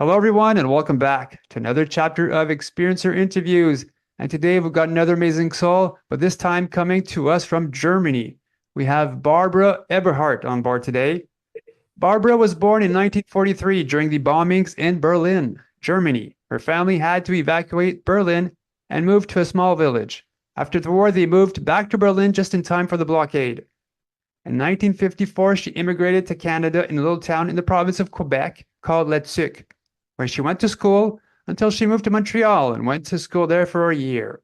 Hello, everyone, and welcome back to another chapter of Experiencer Interviews. And today we've got another amazing soul, but this time coming to us from Germany. We have Barbara Eberhardt on board today. Barbara was born in 1943 during the bombings in Berlin, Germany. Her family had to evacuate Berlin and move to a small village. After the war, they moved back to Berlin just in time for the blockade. In 1954, she immigrated to Canada in a little town in the province of Quebec called Tuque, where she went to school until she moved to Montreal and went to school there for a year.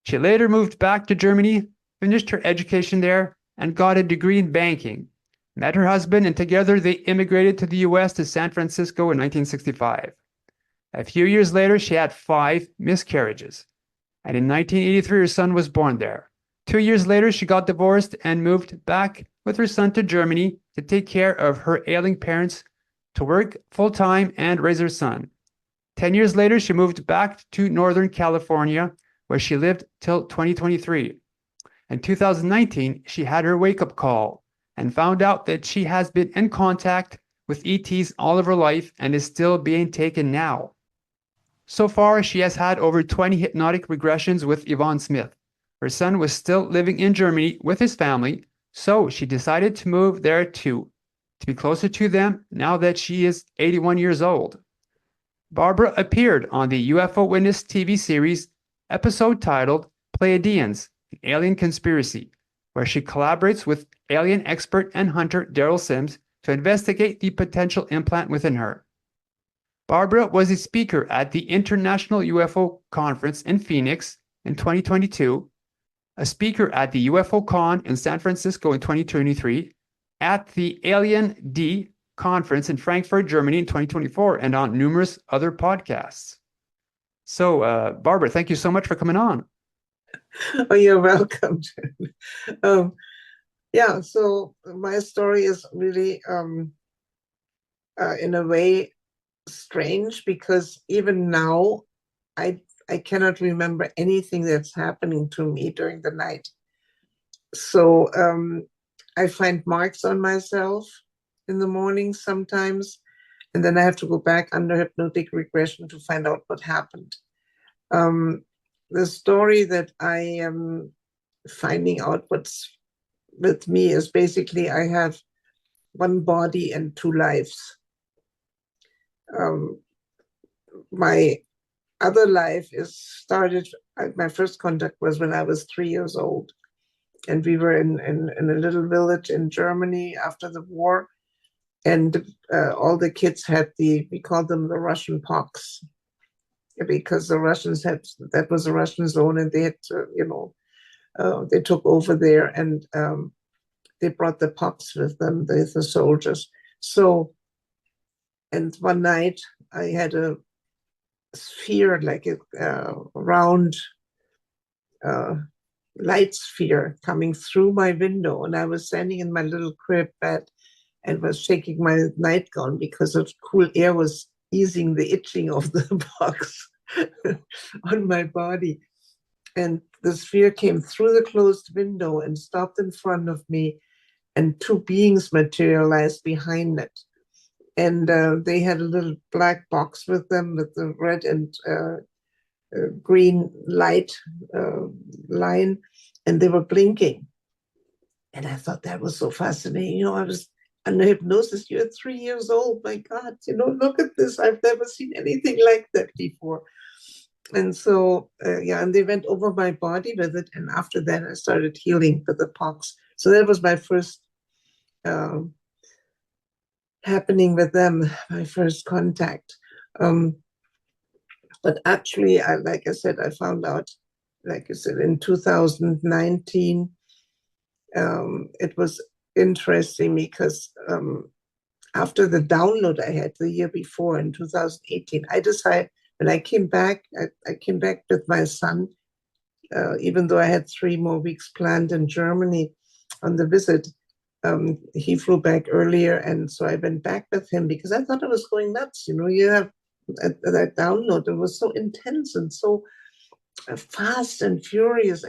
She later moved back to Germany, finished her education there, and got a degree in banking. Met her husband, and together they immigrated to the US to San Francisco in 1965. A few years later, she had 5 miscarriages, and in 1983, her son was born there. 2 years later, she got divorced and moved back with her son to Germany to take care of her ailing parents, to work full-time and raise her son. 10 years later, she moved back to Northern California, where she lived till 2023. In 2019, she had her wake-up call and found out that she has been in contact with ETs all of her life and is still being taken now. So far, she has had over 20 hypnotic regressions with Yvonne Smith. Her son was still living in Germany with his family, so she decided to move there too, to be closer to them now that she is 81 years old. Barbara appeared on the UFO Witness TV series episode titled Pleiadians, an Alien Conspiracy, where she collaborates with alien expert and hunter Daryl Sims to investigate the potential implant within her. Barbara was a speaker at the International UFO Conference in Phoenix in 2022, a speaker at the UFO Con in San Francisco in 2023, at the Alien D conference in Frankfurt, Germany in 2024, and on numerous other podcasts. So, Barbara, thank you so much for coming on. Oh, you're welcome. Yeah, so my story is really, in a way, strange because even now, I cannot remember anything that's happening to me during the night. So I find marks on myself in the morning sometimes, and then I have to go back under hypnotic regression to find out what happened. The story that I am finding out what's with me is basically I have one body and 2 lives. My other life my first contact was when I was 3 years old. And we were in a little village in Germany after the war. And all the kids had we called them the Russian pox, because the Russians that was a Russian zone, and they had, they took over there, and they brought the pox with them, the soldiers. So, and one night I had a sphere, like a round light sphere coming through my window, and I was standing in my little crib bed and was shaking my nightgown because the cool air was easing the itching of the box on my body. And the sphere came through the closed window and stopped in front of me, and 2 beings materialized behind it. And they had a little black box with them with the red and green light line, and they were blinking. And I thought that was so fascinating. I was under hypnosis. You're 3 years old. My God, look at this. I've never seen anything like that before. And so, and they went over my body with it. And after that, I started healing with the pox. So that was my first happening with them, my first contact. But actually, like I said, I found out, like I said, in 2019, it was interesting because after the download I had the year before in 2018, I decided when I came back, I came back with my son, even though I had 3 more weeks planned in Germany on the visit. He flew back earlier, and so I went back with him because I thought I was going nuts. You have that download. It was so intense and so fast and furious,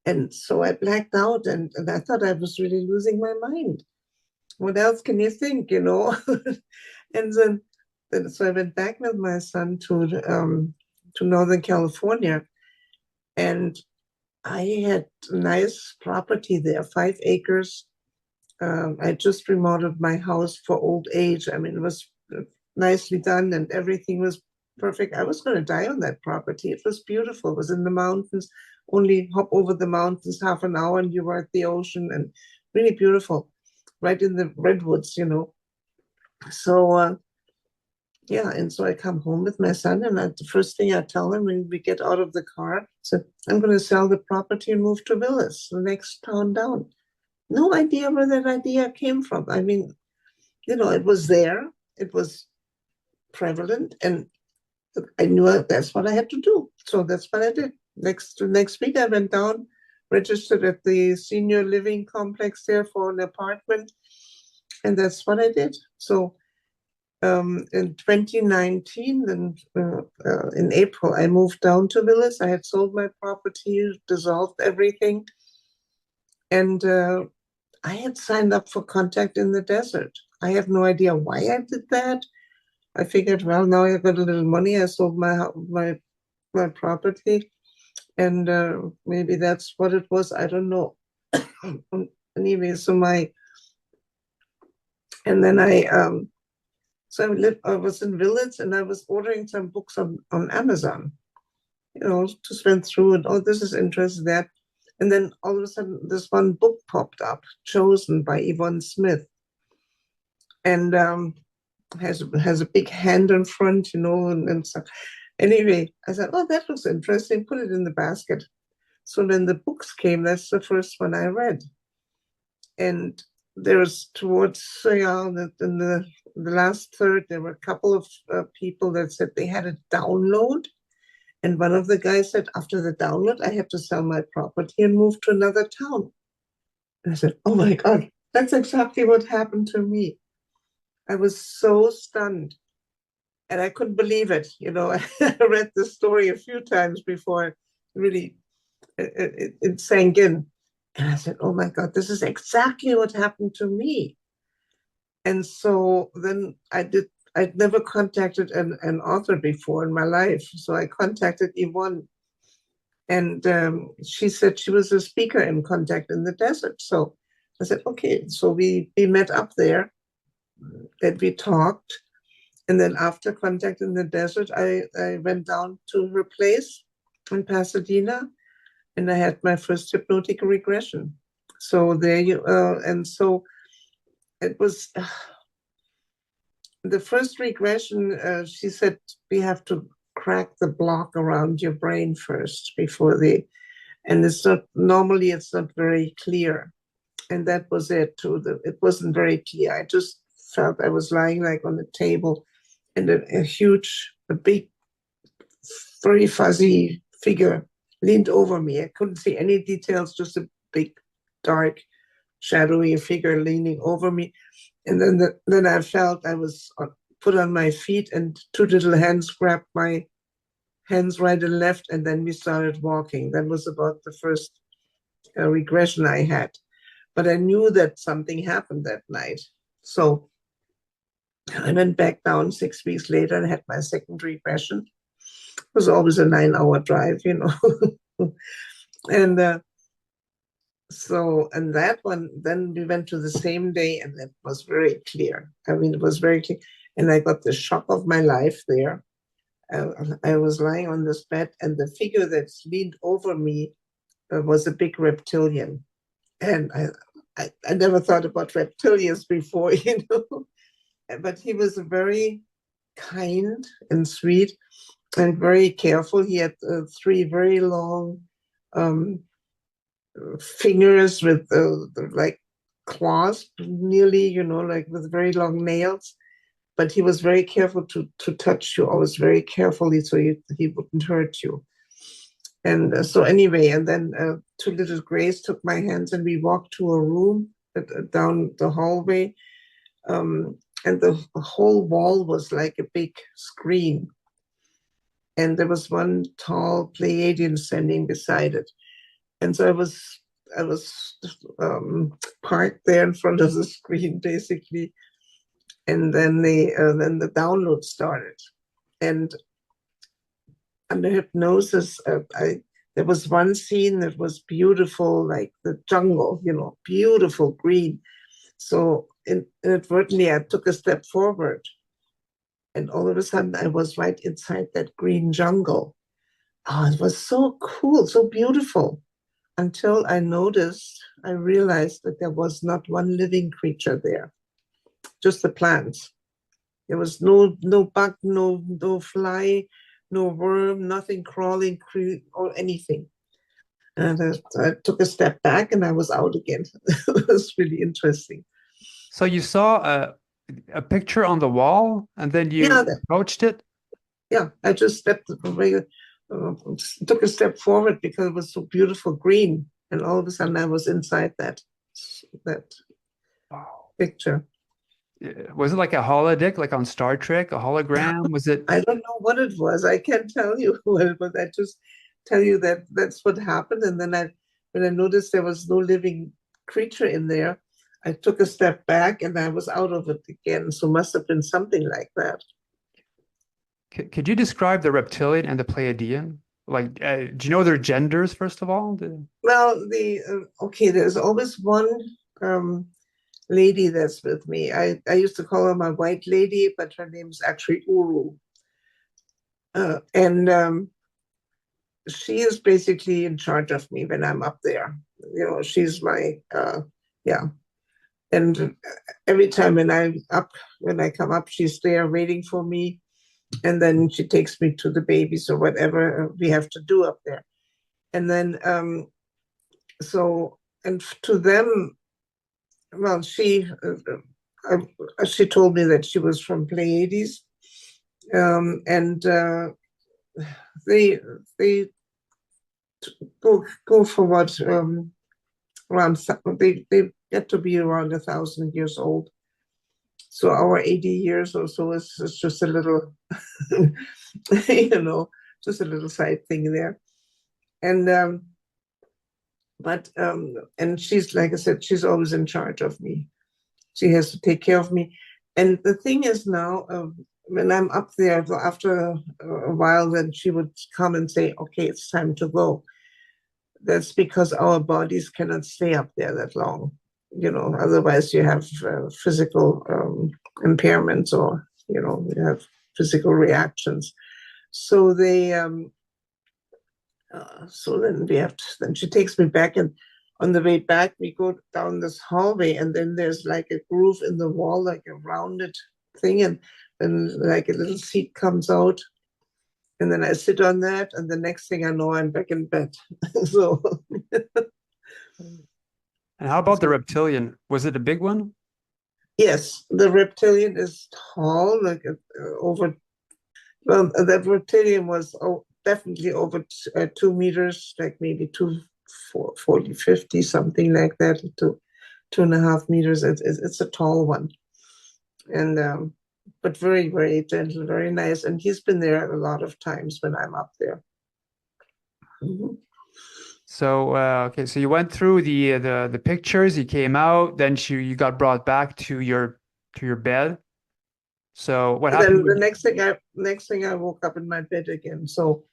and so I blacked out, and I thought I was really losing my mind. What else can you think, And then so I went back with my son to Northern California, and I had a nice property there, 5 acres. I just remodeled my house for old age. I mean, it was nicely done and everything was perfect. I was going to die on that property. It was beautiful. It was in the mountains, only hop over the mountains half an hour and you were at the ocean, and really beautiful, right in the redwoods, you know. So, yeah, and so I come home with my son, and the first thing I tell him when we get out of the car, so I'm going to sell the property and move to Willis, the next town down. No idea where that idea came from. I mean, you know, it was there, it was prevalent, and I knew that's what I had to do. So that's what I did. Next week, I went down, registered at the senior living complex there for an apartment, and that's what I did. So in 2019, then in April, I moved down to Willis. I had sold my property, dissolved everything, and I had signed up for Contact in the Desert. I have no idea why I did that. I figured, well, now I got a little money. I sold my property, and maybe that's what it was. I don't know. Anyway, and then I was in Village, and I was ordering some books on Amazon, you know, to spend through, and oh, this is interesting, that. And then all of a sudden, this one book popped up, Chosen by Yvonne Smith. And has a big hand in front, you know, and so. Anyway, I said, oh, that looks interesting, put it in the basket. So when the books came, that's the first one I read. And there's towards, in the last third, there were a couple of people that said they had a download. And one of the guys said, after the download, I have to sell my property and move to another town. And I said, oh my God, that's exactly what happened to me. I was so stunned. And I couldn't believe it. You know, I read the story a few times before really it sank in. And I said, oh my God, this is exactly what happened to me. And so then I'd never contacted an author before in my life. So I contacted Yvonne. And she said she was a speaker in Contact in the Desert. So I said, okay. So we met up there and we talked. And then after Contact in the Desert, I went down to her place in Pasadena, and I had my first hypnotic regression. So there you, and so it was the first regression. She said we have to crack the block around your brain first before and it's not normally it's not very clear, and that was it too. It wasn't very clear. I just felt I was lying like on the table, and a big, very fuzzy figure leaned over me. I couldn't see any details, just a big, dark, shadowy figure leaning over me. And then I felt I was put on my feet, and two little hands grabbed my hands right and left, and then we started walking. That was about the first regression I had. But I knew that something happened that night. So I went back down 6 weeks later and had my second regression. It was always a 9-hour drive, you know. And and that one, then we went to the same day, and it was very clear. I mean, it was very clear. And I got the shock of my life there. I was lying on this bed, and the figure that leaned over me was a big reptilian. And I never thought about reptilians before, you know. But he was very kind and sweet and very careful. He had 3 very long fingers with like claws, nearly, you know, like with very long nails. But he was very careful to touch you, always very carefully, so he wouldn't hurt you. And so anyway, and then 2 little grays took my hands, and we walked to a room down the hallway. And the whole wall was like a big screen. And there was one tall Pleiadian standing beside it. And so I was parked there in front of the screen, basically. And then the download started. And under hypnosis, there was one scene that was beautiful, like the jungle, beautiful green. So inadvertently, I took a step forward. And all of a sudden, I was right inside that green jungle. Oh, it was so cool, so beautiful. Until I realized that there was not one living creature there, just the plants. There was no bug, no fly, no worm, nothing crawling or anything. And I took a step back and I was out again. It was really interesting. So you saw a picture on the wall and then you approached it? Yeah, I just stepped away, took a step forward because it was so beautiful green. And all of a sudden I was inside that picture. Was it like a holodeck, like on Star Trek, a hologram? Was it? I don't know what it was. I can't tell you what, but I just tell you that that's what happened. And then when I noticed there was no living creature in there, I took a step back and I was out of it again. So must have been something like that. Could you describe the reptilian and the Pleiadian? Like, do you know their genders, first of all? Well, there's always one lady that's with me. I used to call her my white lady, but her name's actually Uru. And she is basically in charge of me when I'm up there. She's my, And every time when I come up, she's there waiting for me. And then she takes me to the babies or whatever we have to do up there. And then, and to them, well, she told me that she was from Pleiades, and they go for what around they get to be around 1,000 years old. So our 80 years or so is just a little, just a little side thing there, and and she's, like I said, she's always in charge of me. She has to take care of me. And the thing is now, when I'm up there, after a while, then she would come and say, okay, it's time to go. That's because our bodies cannot stay up there that long. Otherwise you have physical impairments, or, you have physical reactions. So so then she takes me back, and on the way back, we go down this hallway, and then there's like a groove in the wall, like a rounded thing, and then like a little seat comes out, and then I sit on that, and the next thing I know, I'm back in bed. So. And how about the reptilian? Was it a big one? Yes, the reptilian is tall, like over. Well, that reptilian was definitely over 2 meters, like maybe 240, 50, something like that, to 2.5 meters. It's a tall one, and but very, very gentle, very nice. And he's been there a lot of times when I'm up there. Mm-hmm. So okay, so you went through the pictures, you came out, then you got brought back to your bed. So what happened? Then the next thing I woke up in my bed again. So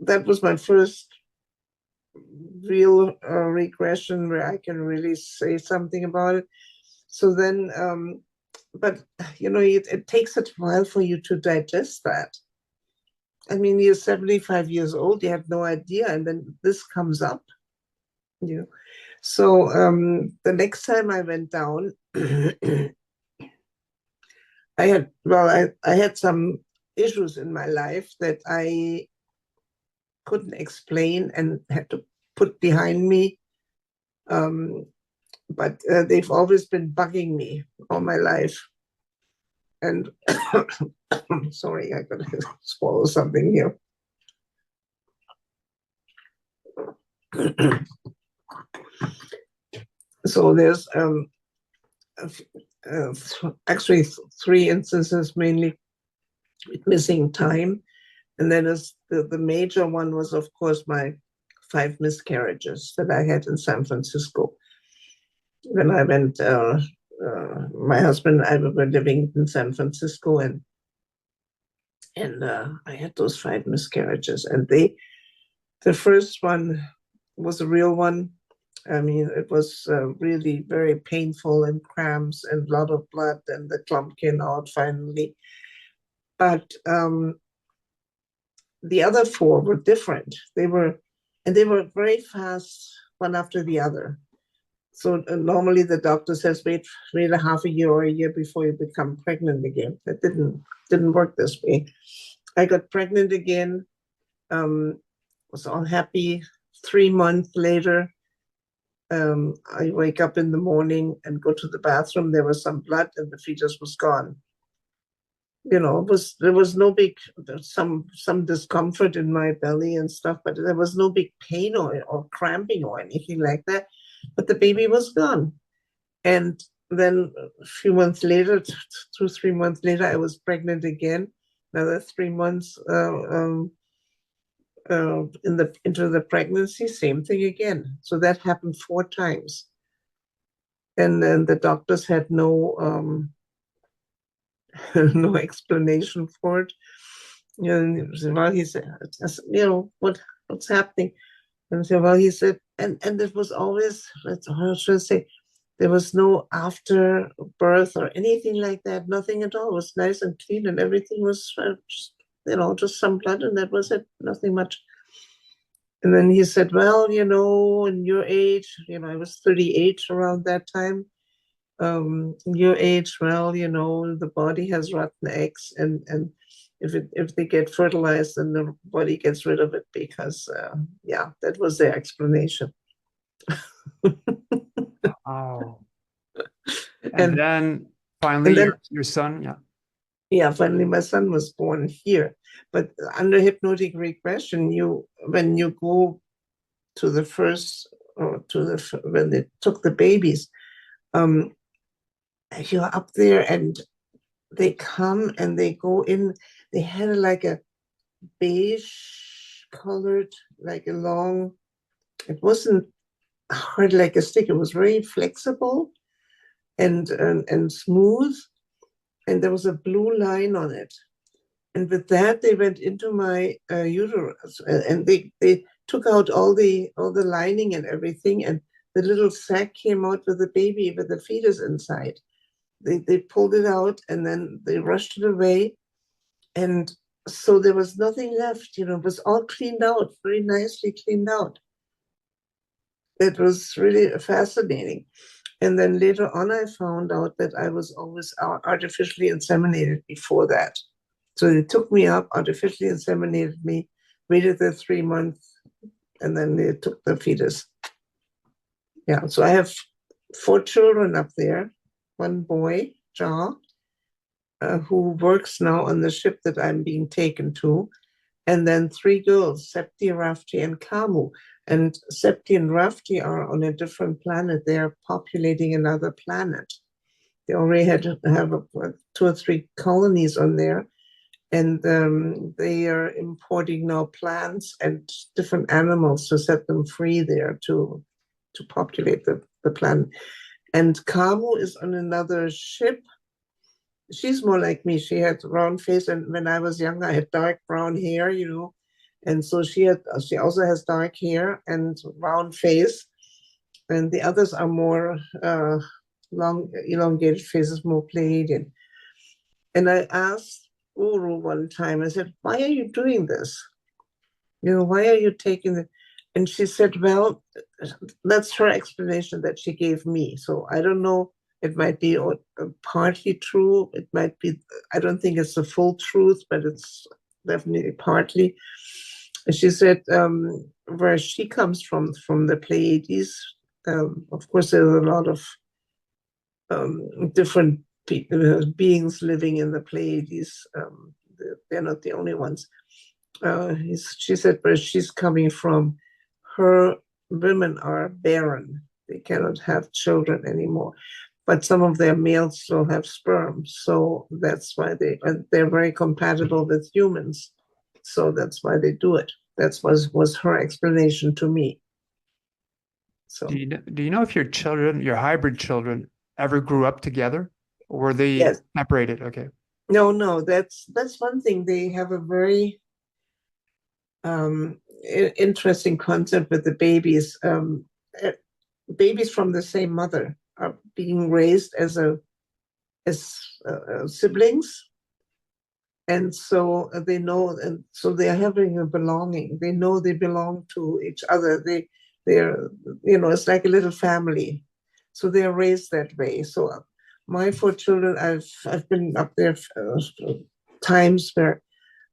that was my first real regression where I can really say something about it. So then, but it takes a while for you to digest that. I mean, you're 75 years old, you have no idea, and then this comes up. So the next time I went down, I had some issues in my life that I couldn't explain and had to put behind me. But they've always been bugging me all my life. And sorry, I gotta swallow something here. So there's actually 3 instances, mainly with missing time. And then the major one was, of course, my 5 miscarriages that I had in San Francisco. when I went, my husband and I were living in San Francisco, and I had those 5 miscarriages, and the first one was a real one. I mean, it was really very painful and cramps and a lot of blood, and the clump came out finally. But the other 4 were different. They were very fast, one after the other. So normally the doctor says, wait a half a year or a year before you become pregnant again. That didn't work this way. I got pregnant again. Was all happy. 3 months later, I wake up in the morning and go to the bathroom. There was some blood, and the fetus was gone. There was no big, some discomfort in my belly and stuff, but there was no big pain or cramping or anything like that. But the baby was gone. And then a few months later, 2-3 months later, I was pregnant again. Another 3 months into the pregnancy, same thing again. So that happened 4 times. And then the doctors had no no explanation for it. Well, he said, what's happening? And so, well, he said, and it was always, how should I say, there was no after birth or anything like that, nothing at all. It was nice and clean, and everything was just some blood, and that was it, nothing much. And then he said, well, in your age, I was 38 around that time. In your age, well, the body has rotten eggs, and if they get fertilized, then the body gets rid of it because, that was their explanation. Oh. And then finally, your son, yeah. Yeah, finally my son was born here. But under hypnotic regression, when you go to the first, or when they took the babies, you're up there and they come and they go in. They had like a beige colored, like a long, it wasn't hard like a stick. It was very flexible and smooth. And there was a blue line on it. And with that, they went into my uterus, and they took out all the lining and everything, and the little sac came out with the baby, with the fetus inside. They pulled it out, and then they rushed it away, and so there was nothing left. It was all cleaned out, very nicely cleaned out. It was really fascinating. And then later on, I found out that I was always artificially inseminated before that. So they took me up, artificially inseminated me, waited the 3 months, and then they took the fetus. Yeah, so I have 4 children up there. 1 boy, John, who works now on the ship that I'm being taken to, and then 3 girls, Septi, Rafti, and Kamu. And Septi and Rafti are on a different planet. They are populating another planet. They already have 2 or 3 colonies on there. And they are importing now plants and different animals to set them free there to populate the planet. And Kamu is on another ship. She's more like me. She had a round face, and when I was younger, I had dark brown hair, and so she also has dark hair and round face, and the others are more long, elongated faces, more Pleiadian. And I asked Uru one time, I said, why are you doing this? Why are you taking it? And she said, well, that's her explanation that she gave me. So I don't know, it might be partly true. It might be, I don't think it's the full truth, but it's definitely partly. And she said, where she comes from the Pleiades, of course, there's a lot of different beings living in the Pleiades. They're not the only ones. She said, where she's coming from, her women are barren. They cannot have children anymore. But some of their males still have sperm. So that's why they're very compatible with humans. So that's why they do it. That was her explanation to me. So Do you know if your children, your hybrid children, ever grew up together, or were they yes, separated? Okay. no, that's one thing. They have a very interesting concept with the babies. Uh, Babies from the same mother are being raised as siblings, and so they know, and so they are having a belonging. They know they belong to each other. They're it's like a little family, so they are raised that way. So my four children, I've been up there times where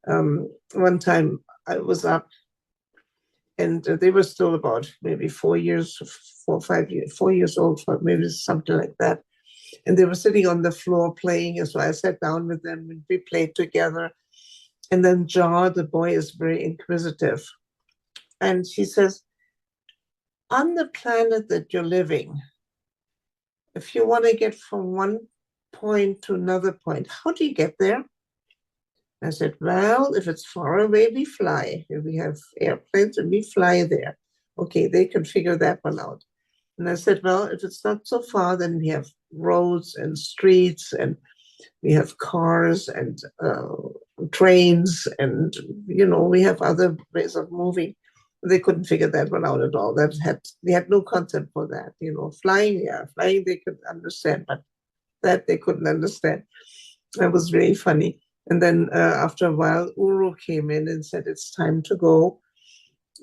one time I was up, and they were still about maybe 4 years, 4 5 years, 4 years old, maybe something like that. And they were sitting on the floor playing. And so I sat down with them and we played together. And then Jar, the boy, is very inquisitive. And she says, on the planet that you're living, if you want to get from one point to another point, how do you get there? I said, well, if it's far away, we fly. If we have airplanes and we fly there. Okay, they can figure that one out. And I said, well, if it's not so far, then we have roads and streets, and we have cars and trains, and we have other ways of moving. They couldn't figure that one out at all. They had no concept for that. Flying, yeah, flying they could understand, but that they couldn't understand. That was really funny. And then after a while, Uru came in and said, it's time to go.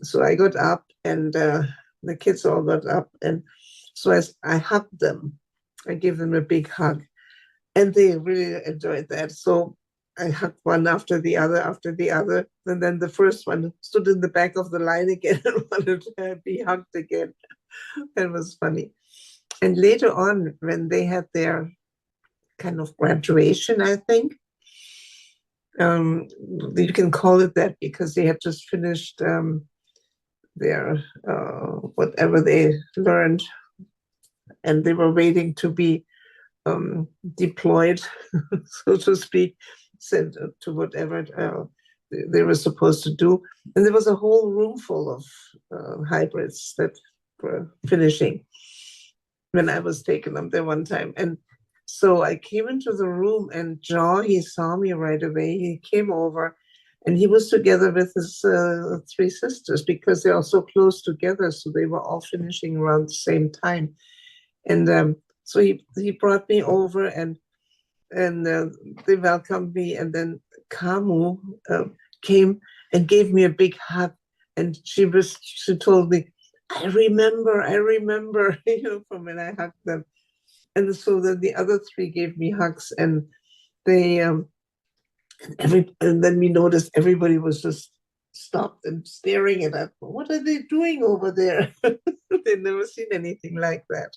So I got up, and the kids all got up. And so I hugged them. I gave them a big hug. And they really enjoyed that. So I hugged one after the other. And then the first one stood in the back of the line again and wanted to be hugged again. That was funny. And later on, when they had their kind of graduation, I think, you can call it that because they had just finished their whatever they learned, and they were waiting to be deployed, so to speak, sent to whatever they were supposed to do. And there was a whole room full of hybrids that were finishing when I was taking them there one time. And so I came into the room, and John, he saw me right away. He came over, and he was together with his three sisters because they're all so close together. So they were all finishing around the same time. And so he brought me over, and they welcomed me. And then Kamu came and gave me a big hug. And she told me, I remember, from when I hugged them. And so then the other three gave me hugs, and they and then we noticed everybody was just stopped and staring at us. What are they doing over there? They'd never seen anything like that.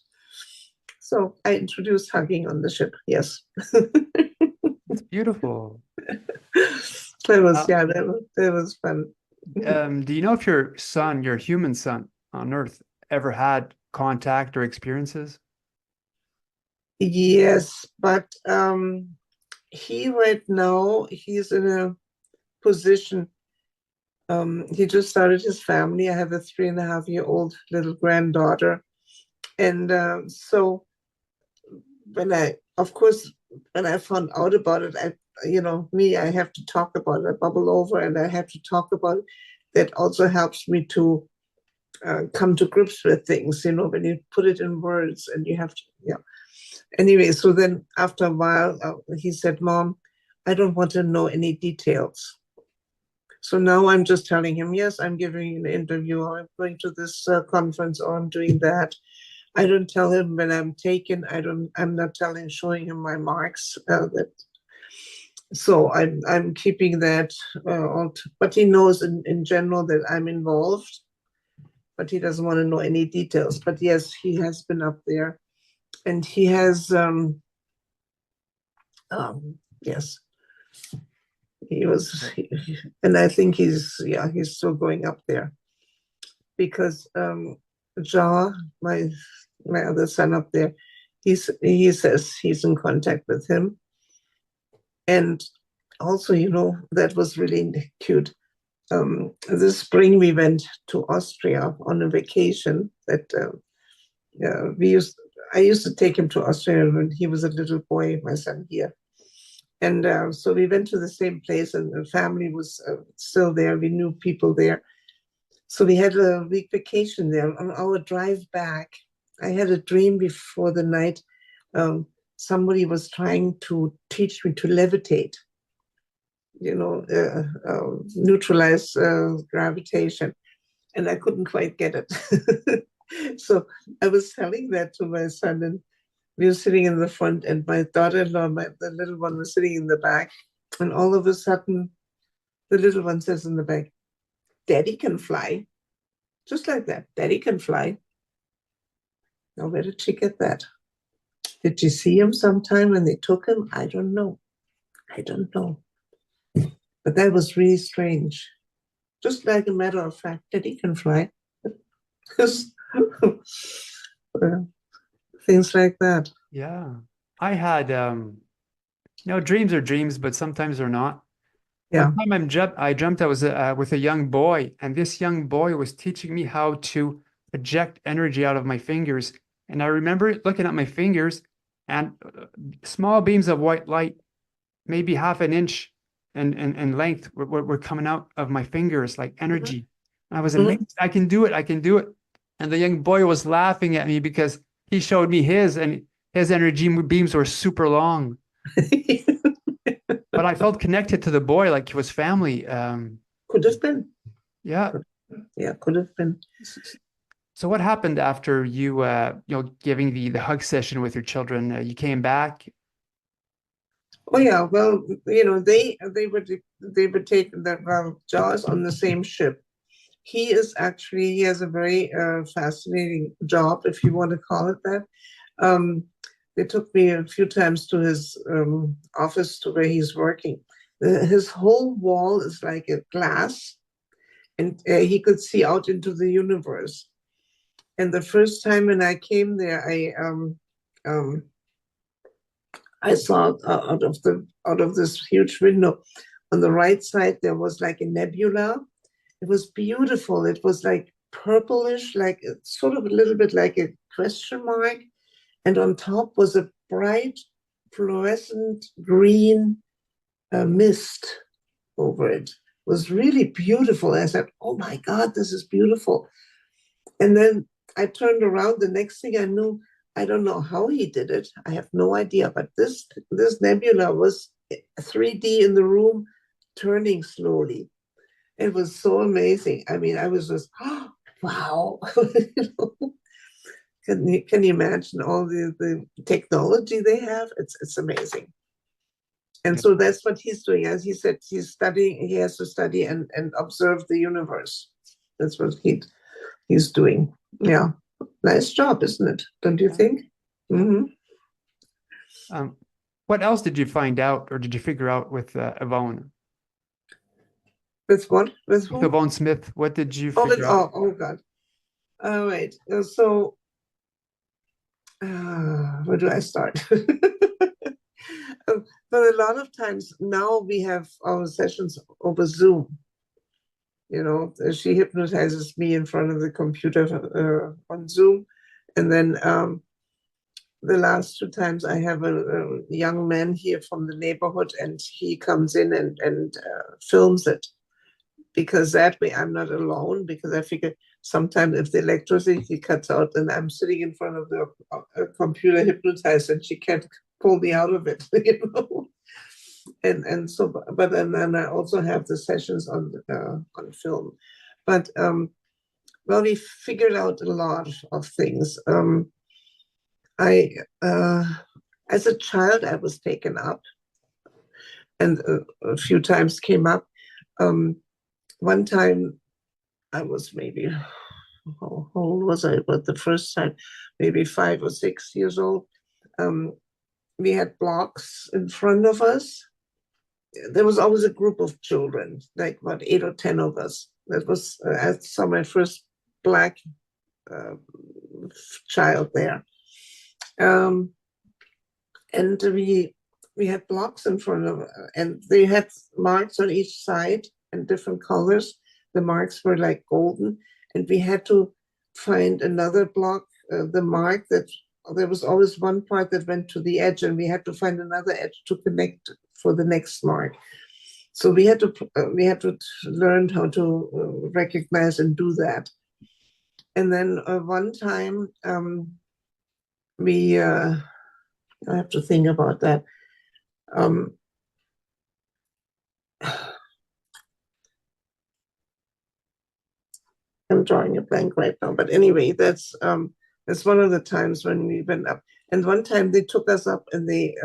So I introduced hugging on the ship. Yes. It's beautiful. That was fun. Do you know if your son, your human son on Earth, ever had contact or experiences? Yes, but he right now, he's in a position. He just started his family. I have a 3.5-year-old little granddaughter. And so when I found out about it, I have to talk about it. I bubble over and I have to talk about it. That also helps me to come to grips with things, when you put it in words and you have to, yeah. Anyway, so then after a while, he said, Mom, I don't want to know any details. So now I'm just telling him, yes, I'm giving an interview, or I'm going to this conference, or I'm doing that. I don't tell him when I'm taken. I'm not showing him my marks. So I'm keeping that. But he knows in general that I'm involved, but he doesn't want to know any details. But yes, he has been up there, and he has. Yes, he was, and I think he's still going up there because Ja, my other son up there, he says he's in contact with him. And also, that was really cute. This spring we went to Austria on a vacation that I used to take him to Australia when he was a little boy, my son here. And so we went to the same place, and the family was still there. We knew people there. So we had a week vacation there. On our drive back, I had a dream before the night. Somebody was trying to teach me to levitate, neutralize gravitation. And I couldn't quite get it. So I was telling that to my son, and we were sitting in the front, and my daughter-in-law, the little one, was sitting in the back. And all of a sudden, the little one says in the back, "Daddy can fly." Just like that. "Daddy can fly." Now, where did she get that? Did she see him sometime when they took him? I don't know. But that was really strange. Just like a matter of fact, Daddy can fly. Things like that. Yeah. I had, dreams are dreams, but sometimes they're not. Yeah. One time I dreamt I was with a young boy, and this young boy was teaching me how to eject energy out of my fingers. And I remember looking at my fingers, and small beams of white light, maybe half an inch in length, were coming out of my fingers like energy. And I was amazed. I can do it. I can do it. And the young boy was laughing at me because he showed me his, and his energy beams were super long. But I felt connected to the boy like he was family. Could have been. Yeah. Yeah, could have been. So what happened after you giving the hug session with your children? You came back. Oh yeah, well, they would take the Jaws on the same ship. He has a very fascinating job, if you want to call it that. They took me a few times to his office to where he's working. His whole wall is like a glass, and he could see out into the universe. And the first time when I came there, I saw out of this huge window on the right side there was like a nebula. It was beautiful. It was like purplish, like sort of a little bit like a question mark. And on top was a bright fluorescent green mist over it. It was really beautiful. I said, "Oh my God, this is beautiful." And then I turned around. The next thing I knew, I don't know how he did it. I have no idea. But this nebula was 3D in the room, turning slowly. It was so amazing. I mean, I was just, oh, wow. Can you imagine all the technology they have? It's amazing. And so that's what he's doing. As he said, he's studying. He has to study and observe the universe. That's what he's doing. Yeah, nice job, isn't it? Don't you think? Mm-hmm. What else did you find out, or did you figure out with Yvonne? With what? With who? With Yvonne Smith. What did you figure out? Oh God. All right. So, where do I start? But a lot of times now we have our sessions over Zoom. She hypnotizes me in front of the computer on Zoom. And then the last 2 times I have a young man here from the neighborhood, and he comes in and films it. Because that way I'm not alone, because I figure sometimes if the electricity cuts out, then I'm sitting in front of the computer hypnotized, and she can't pull me out of it, And so, but then I also have the sessions on film. But well, we figured out a lot of things. As a child, I was taken up, and a few times came up. One time, I was maybe, how old was I? But the first time, maybe 5 or 6 years old. We had blocks in front of us. There was always a group of children, like about 8 or 10 of us. That was, I saw my first Black child there. And we had blocks in front of, and they had marks on each side in different colors. The marks were like golden, and we had to find another block the mark that there was always one part that went to the edge, and we had to find another edge to connect for the next mark. So we had to learn how to recognize and do that. And then one time we I have to think about that. I'm drawing a blank right now, but anyway, that's one of the times when we went up. And one time they took us up, and they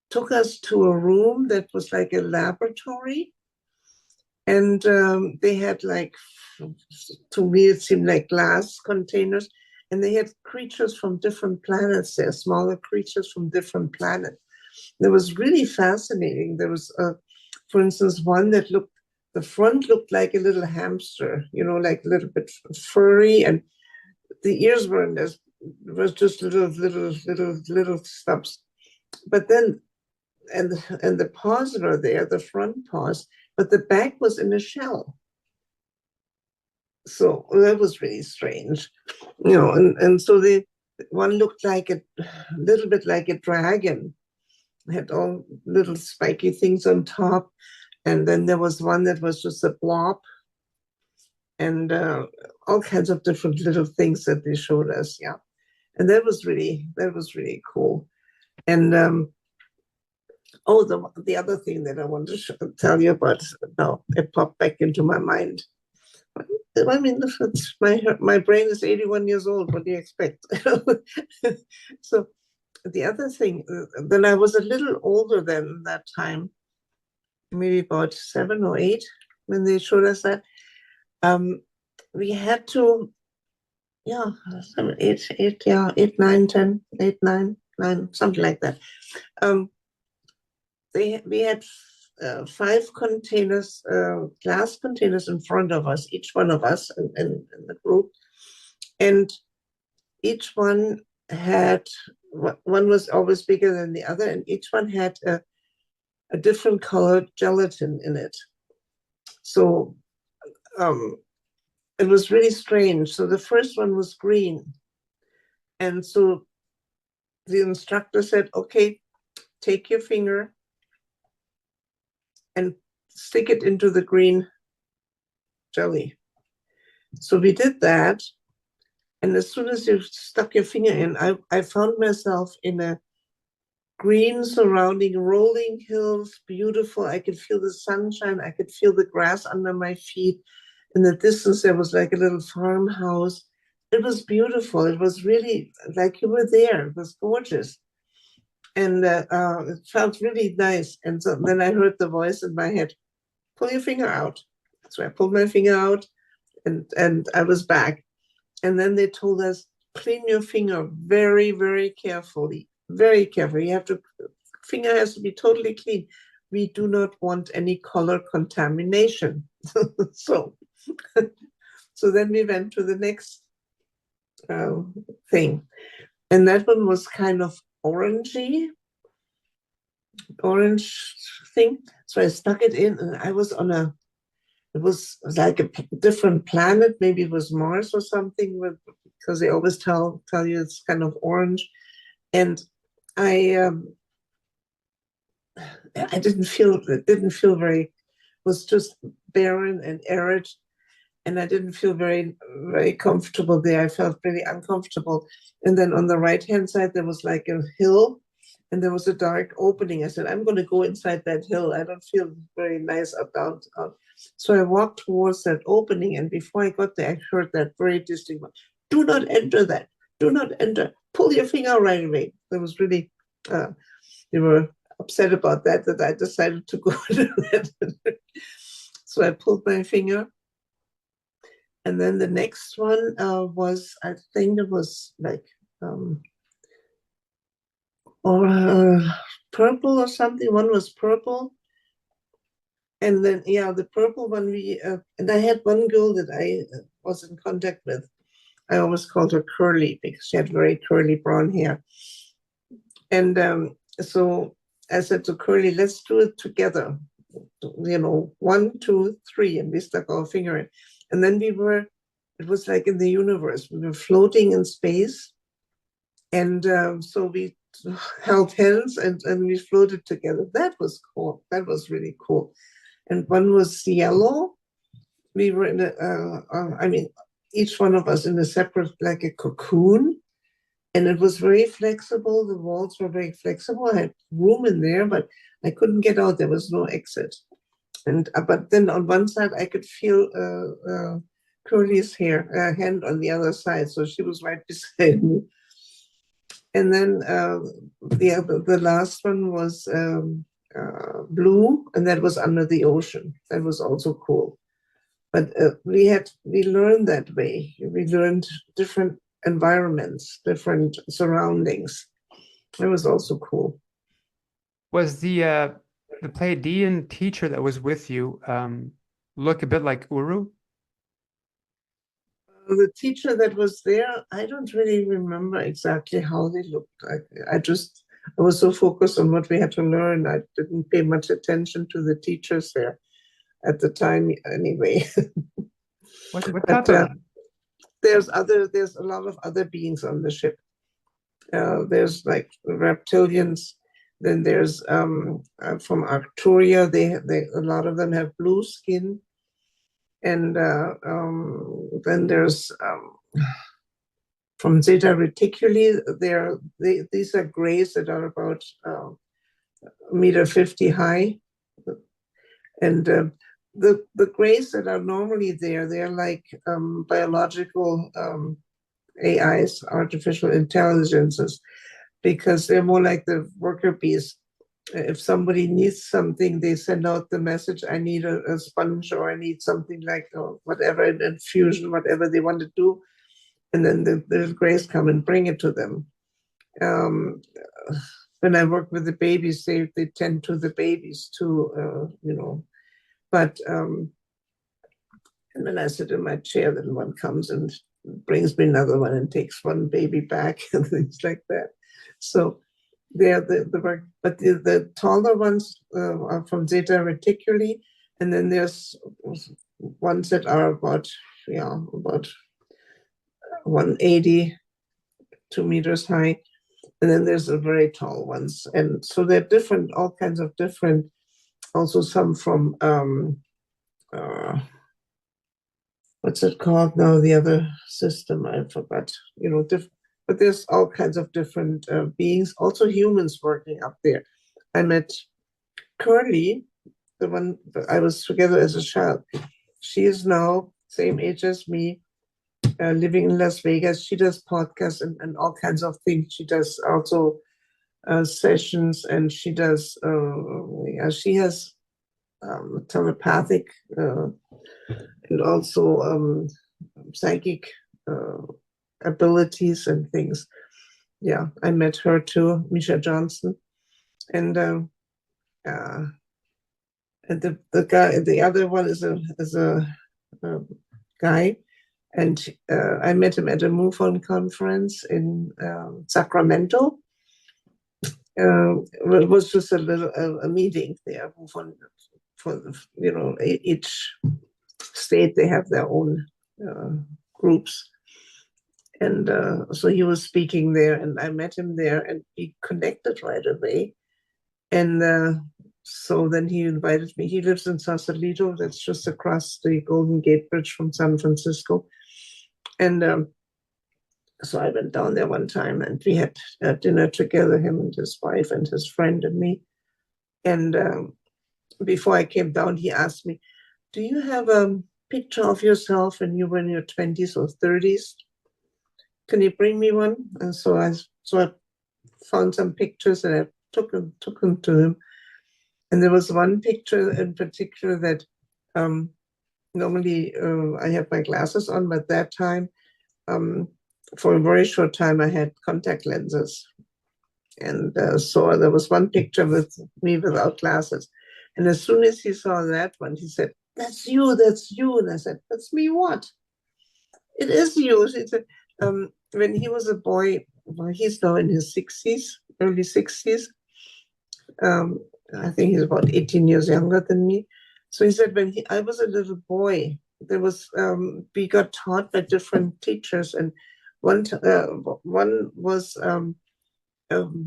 took us to a room that was like a laboratory, and they had, like, to me it seemed like glass containers, and they had creatures from different planets there, smaller creatures from different planets. It was really fascinating. There was, for instance, one that the front looked like a little hamster, like a little bit furry, and the ears was just little stubs. But then, and the paws were there, the front paws, but the back was in a shell. So that was really strange, and so the one looked like a little bit like a dragon, had all little spiky things on top. And then there was one that was just a blob, and all kinds of different little things that they showed us. Yeah. And that was really cool. And the other thing that I want to tell you about, now it popped back into my mind. I mean, my brain is 81 years old. What do you expect? So the other thing, then I was a little older than that time, maybe about 7 or 8, when they showed us that. We had to, 7, 8, 9, 10, 8, 9, 9, something like that. We had 5 containers, glass containers in front of us, each one of us in the group. And each one had, one was always bigger than the other, and each one had a different colored gelatin in it. So it was really strange. So the first one was green. And so the instructor said, okay, take your finger and stick it into the green jelly. So we did that. And as soon as you stuck your finger in, I found myself in a green surrounding rolling hills, beautiful. I could feel the sunshine. I could feel the grass under my feet. In the distance, there was like a little farmhouse. It was beautiful. It was really like you were there. It was gorgeous. And it felt really nice. And so then I heard the voice in my head, pull your finger out. So I pulled my finger out, and I was back. And then they told us, clean your finger very, very carefully. Very carefully. Finger has to be totally clean. We do not want any color contamination. So then we went to the next thing. And that one was kind of orange thing. So I stuck it in, and I was it was like a different planet. Maybe it was Mars or something, because they always tell you it's kind of orange. And I didn't feel very, was just barren and arid, and I didn't feel very, very comfortable there. I felt really uncomfortable. And then on the right-hand side, there was like a hill, and there was a dark opening. I said, I'm going to go inside that hill. I don't feel very nice about. So I walked towards that opening, and before I got there, I heard that very distinct one, do not enter that. Do not enter. Pull your finger right away. There was really, they were upset about that I decided to go to that. So I pulled my finger. And then the next one was, I think it was like, purple or something. One was purple. And then, the purple one, and I had one girl that I was in contact with. I always called her Curly because she had very curly brown hair. And so I said to Curly, let's do it together. 1, 2, 3. And we stuck our finger in. And then it it was like in the universe. We were floating in space. And so we held hands and we floated together. That was cool. That was really cool. And one was yellow. We were in each one of us in a separate, like a cocoon. And it was very flexible. The walls were very flexible. I had room in there, but I couldn't get out. There was no exit. And but then on one side, I could feel Curly's hand on the other side. So she was right beside me. And then the last one was blue, and that was under the ocean. That was also cool. But we learned that way. We learned different environments, different surroundings. It was also cool. Was the Pleiadian teacher that was with you look a bit like Uru? The teacher that was there, I don't really remember exactly how they looked. I was so focused on what we had to learn. I didn't pay much attention to the teachers there at the time anyway. What type of... There's a lot of other beings on the ship. There's like the Reptilians. Then there's from Arcturia. A lot of them have blue skin. And then there's from Zeta Reticuli. These are grays that are about 1.50 meters high. And the grays that are normally there, they're like biological AIs, artificial intelligences, because they're more like the worker bees. If somebody needs something, they send out the message, I need a sponge, or I need something like whatever, an infusion, whatever they want to do. And then the grays come and bring it to them. When I work with the babies, they tend to the babies too, But and then I sit in my chair, then one comes and brings me another one and takes one baby back and things like that. So they're but the taller ones are from Zeta Reticuli, and then there's ones that are about 180, 2 meters high, and then there's the very tall ones, and so they're different, all kinds of different. Also, some from what's it called now? The other system, I forgot. But there's all kinds of different beings, also humans working up there. I met Curly, the one that I was together as a child. She is now same age as me, living in Las Vegas. She does podcasts and all kinds of things. She does also sessions, and she does, she has telepathic and also psychic abilities and things. Yeah, I met her too, Misha Johnson, and the guy, the other one is a guy, and I met him at a MUFON conference in Sacramento. It was just a meeting there. MUFON, each state, they have their own groups. And so he was speaking there, and I met him there, and we connected right away. And so then he invited me. He lives in Sausalito, that's just across the Golden Gate Bridge from San Francisco. And so I went down there one time, and we had dinner together, him and his wife and his friend and me. And before I came down, he asked me, do you have a picture of yourself when you were in your 20s or 30s? Can you bring me one? And so I found some pictures, and I took them to him. And there was one picture in particular that normally I have my glasses on, but that time, for a very short time, I had contact lenses. And so there was one picture with me without glasses. And as soon as he saw that one, he said, that's you, that's you. And I said, that's me what? It is you. He said, when he was a boy, well, he's now in his 60s, early 60s. I think he's about 18 years younger than me. So he said, I was a little boy, there was we got taught by different teachers, and one was a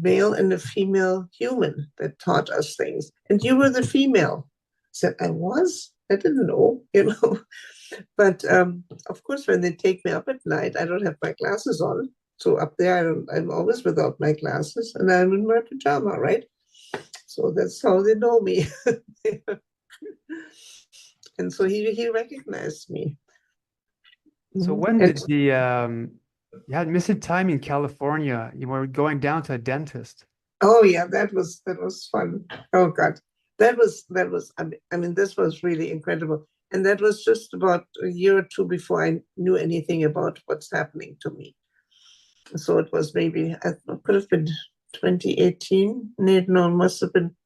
male and a female human that taught us things. And you were the female. I said, I was? I didn't know, But of course, when they take me up at night, I don't have my glasses on. So up there, I'm always without my glasses, and I'm in my pajama, right? So that's how they know me. And so he recognized me. So when did you had missing time in California? You were going down to a dentist. Oh yeah, that was fun. Oh God, that was I mean, this was really incredible. And that was just about a year or two before I knew anything about what's happening to me. So it was maybe, it could have been 2018. No, it must have been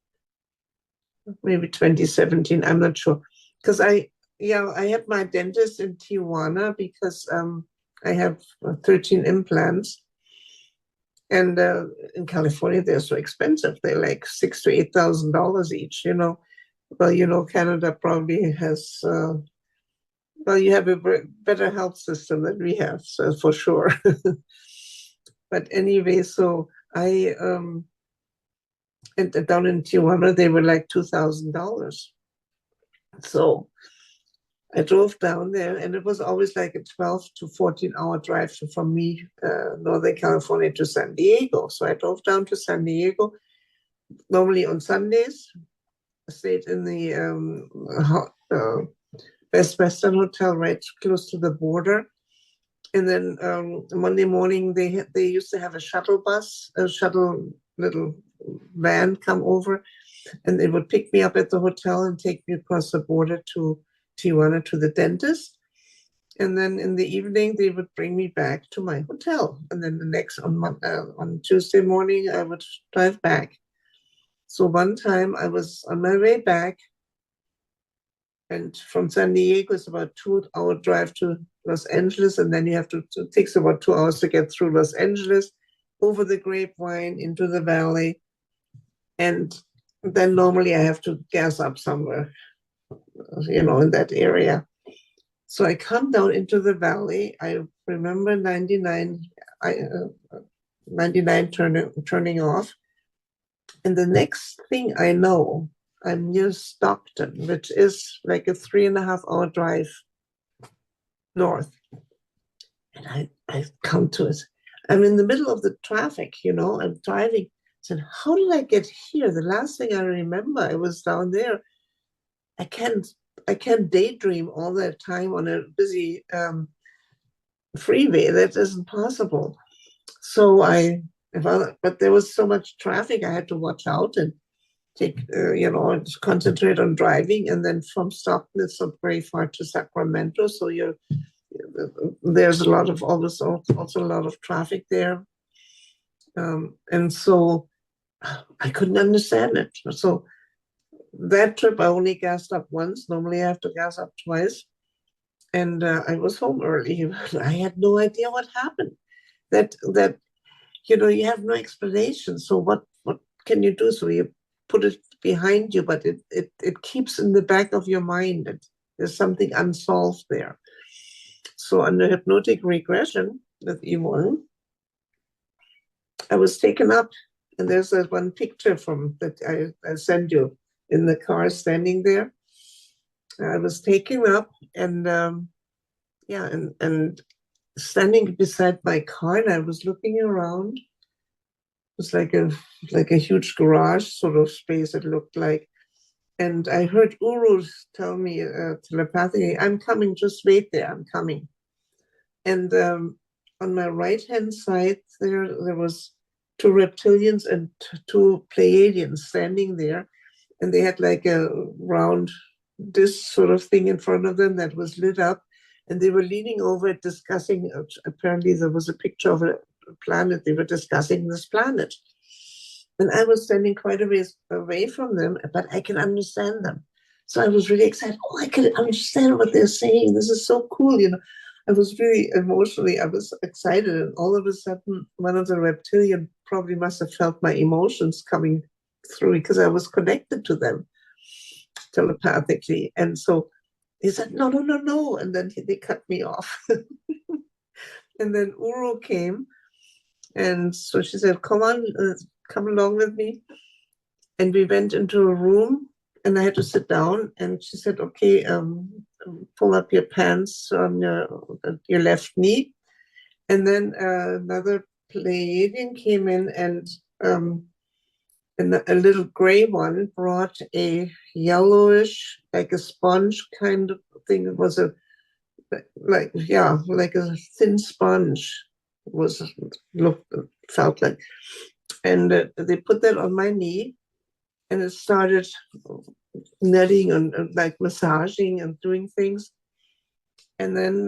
maybe 2017. I'm not sure. Because I had my dentist in Tijuana because I have 13 implants. And in California, they're so expensive. They're like $6,000 to $8,000 each, Well, Canada probably has, you have a better health system than we have, so for sure. But anyway, so I, and down in Tijuana, they were like $2,000. So I drove down there, and it was always like a 12 to 14-hour drive from me, Northern California to San Diego. So I drove down to San Diego, normally on Sundays. I stayed in the Best Western Hotel right close to the border. And then Monday morning, they used to have a shuttle little van come over, and they would pick me up at the hotel and take me across the border to Tijuana to the dentist. And then in the evening, they would bring me back to my hotel. And then on Tuesday morning, I would drive back. So one time I was on my way back, and from San Diego, it's about a 2-hour drive to Los Angeles. And then it takes about 2 hours to get through Los Angeles, over the Grapevine, into the valley. And then normally I have to gas up somewhere, in that area. So I come down into the valley. I remember 99 turning off. And the next thing I know, I'm near Stockton, which is like a 3.5-hour drive north. And I come to it. I'm in the middle of the traffic, I'm driving. I said, how did I get here? The last thing I remember, I was down there. I can't daydream all that time on a busy freeway. That isn't possible. So but there was so much traffic, I had to watch out and take, concentrate on driving. And then from Stockton, it's not very far to Sacramento. So there's also a lot of traffic there. And so I couldn't understand it. So that trip, I only gassed up once. Normally I have to gas up twice. And I was home early. I had no idea what happened. That you have no explanation. So what can you do? So you put it behind you, but it keeps in the back of your mind that there's something unsolved there. So under hypnotic regression with Yvonne, I was taken up, and there's that one picture that I sent you in the car standing there. I was taken up, and and standing beside my car, and I was looking around. It was like a huge garage sort of space, it looked like. And I heard Uru tell me telepathically, I'm coming, just wait there, I'm coming. And on my right-hand side, there was 2 reptilians and 2 Pleiadians standing there. And they had like a round disc sort of thing in front of them that was lit up. And they were leaning over it, discussing, apparently there was a picture of a planet. They were discussing this planet. And I was standing quite a ways away from them, but I can understand them. So I was really excited. Oh, I can understand what they're saying. This is so cool, I was really I was excited. And all of a sudden, one of the reptilian probably must have felt my emotions coming through because I was connected to them telepathically. And so He said, no, no, no, no. And then they cut me off. And then Uru came. And so she said, come on, come along with me. And we went into a room and I had to sit down. And she said, okay, pull up your pants on your left knee. And then another Pleiadian came in and a little gray one brought a yellowish, like a sponge kind of thing. It was like a thin sponge. Felt like, and they put that on my knee, and it started nutting and like massaging and doing things. And then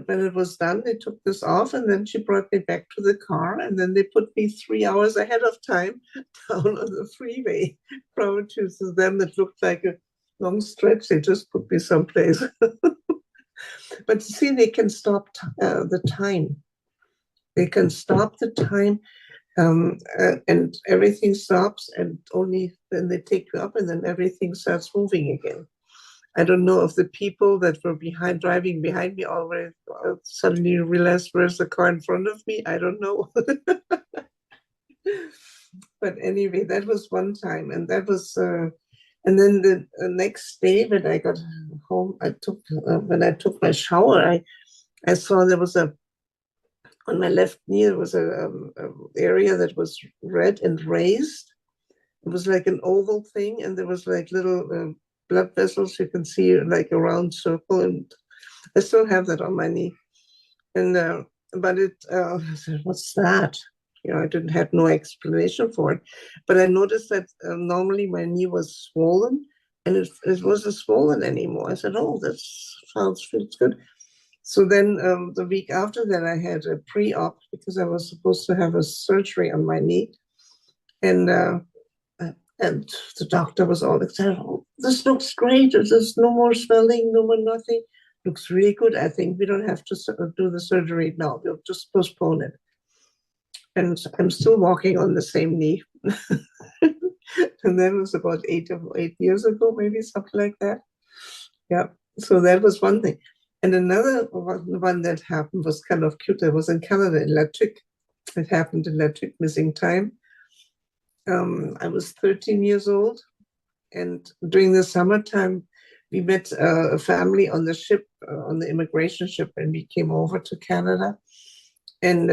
when it was done, they took this off, and then she brought me back to the car, and then they put me 3 hours ahead of time down on the freeway. Prior to them, it looked like a long stretch. They just put me someplace. But you see, they can stop the time. They can stop the time, and everything stops, and only then they take you up, and then everything starts moving again. I don't know if the people that were driving behind me already suddenly realized where's the car in front of me. I don't know. But anyway, that was one time, and that was, and then the next day when I got home, when I took my shower, I saw there was on my left knee, there was a area that was red and raised. It was like an oval thing, and there was like little blood vessels. You can see like a round circle, and I still have that on my knee. And but I said, what's that? I didn't have no explanation for it, but I noticed that normally my knee was swollen, and it wasn't swollen anymore. I said, oh, that feels good. So then the week after that, I had a pre-op because I was supposed to have a surgery on my knee, and the doctor was all excited. Oh, this looks great. There's no more swelling, no more nothing. Looks really good. I think we don't have to do the surgery now. We'll just postpone it. And I'm still walking on the same knee. And that was about 8 years ago, maybe something like that. Yeah. So that was one thing. And another one that happened was kind of cute. I was in Canada, in Tuque. It happened in Tuque, missing time. I was 13 years old, and during the summertime, we met a family on the ship, on the immigration ship, and we came over to Canada. And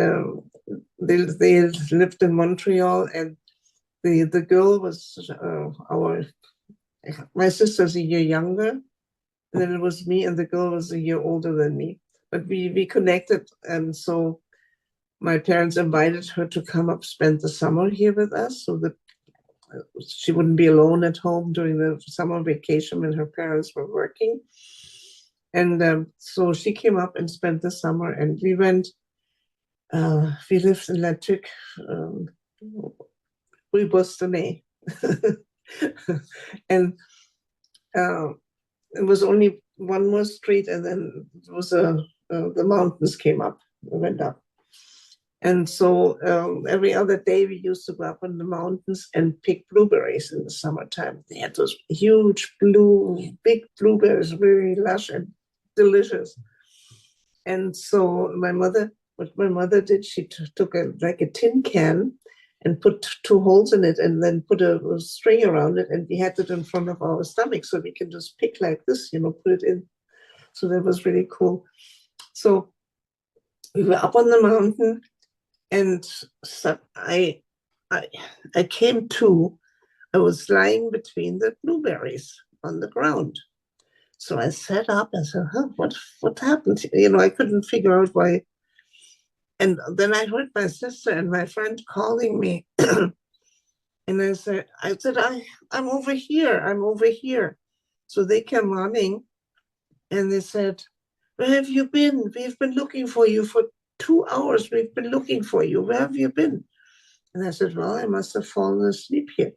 they lived in Montreal, and the girl was my sister's a year younger, and then it was me, and the girl was a year older than me. But we connected, and so my parents invited her to come up, spend the summer here with us, so that she wouldn't be alone at home during the summer vacation when her parents were working. And so she came up and spent the summer, and we went. We lived in Tuque, Rue Bostonais. And it was only one more street, and then it was the mountains came up, we went up. And so every other day we used to go up on the mountains and pick blueberries in the summertime. They had those huge big blueberries, very lush and delicious. And so what my mother did, she took a tin can and put 2 holes in it, and then put a string around it, and we had it in front of our stomach, so we can just pick like this, put it in. So that was really cool. So we were up on the mountain, and so I came to. I was lying between the blueberries on the ground. So I sat up and said, what happened? I couldn't figure out why. And then I heard my sister and my friend calling me. And I said, I'm over here. I'm over here. So they came running, and they said, where have you been? We've been looking for you for 2 hours. We've been looking for you. Where have you been? And I said, well, I must have fallen asleep here.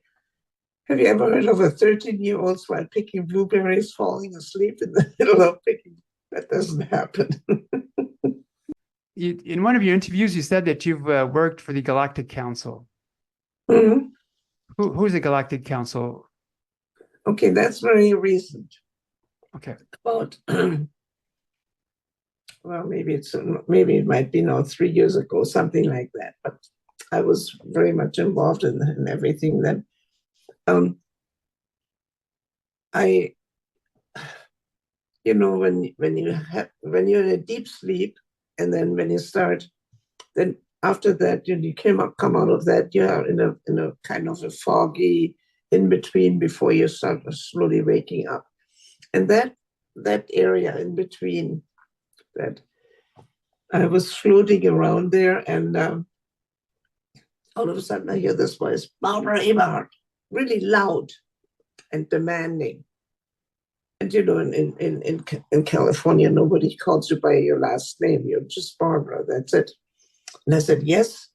Have you ever heard of a 13-year-old while picking blueberries falling asleep in the middle of picking? That doesn't happen. In one of your interviews, you said that you've worked for the Galactic Council. Mm-hmm. Who's the Galactic Council? Okay, that's very recent. Okay. about well, maybe it might be now 3 years ago, something like that. But I was very much involved in everything then. I, when you're in a deep sleep, and then when you start, then after that, you come out of that, you're in a kind of a foggy in between before you start slowly waking up, and that area in between, that I was floating around there, and all of a sudden I hear this voice, Barbara Eberhardt, really loud and demanding. And in California, nobody calls you by your last name. You're just Barbara. That's it. And I said, yes.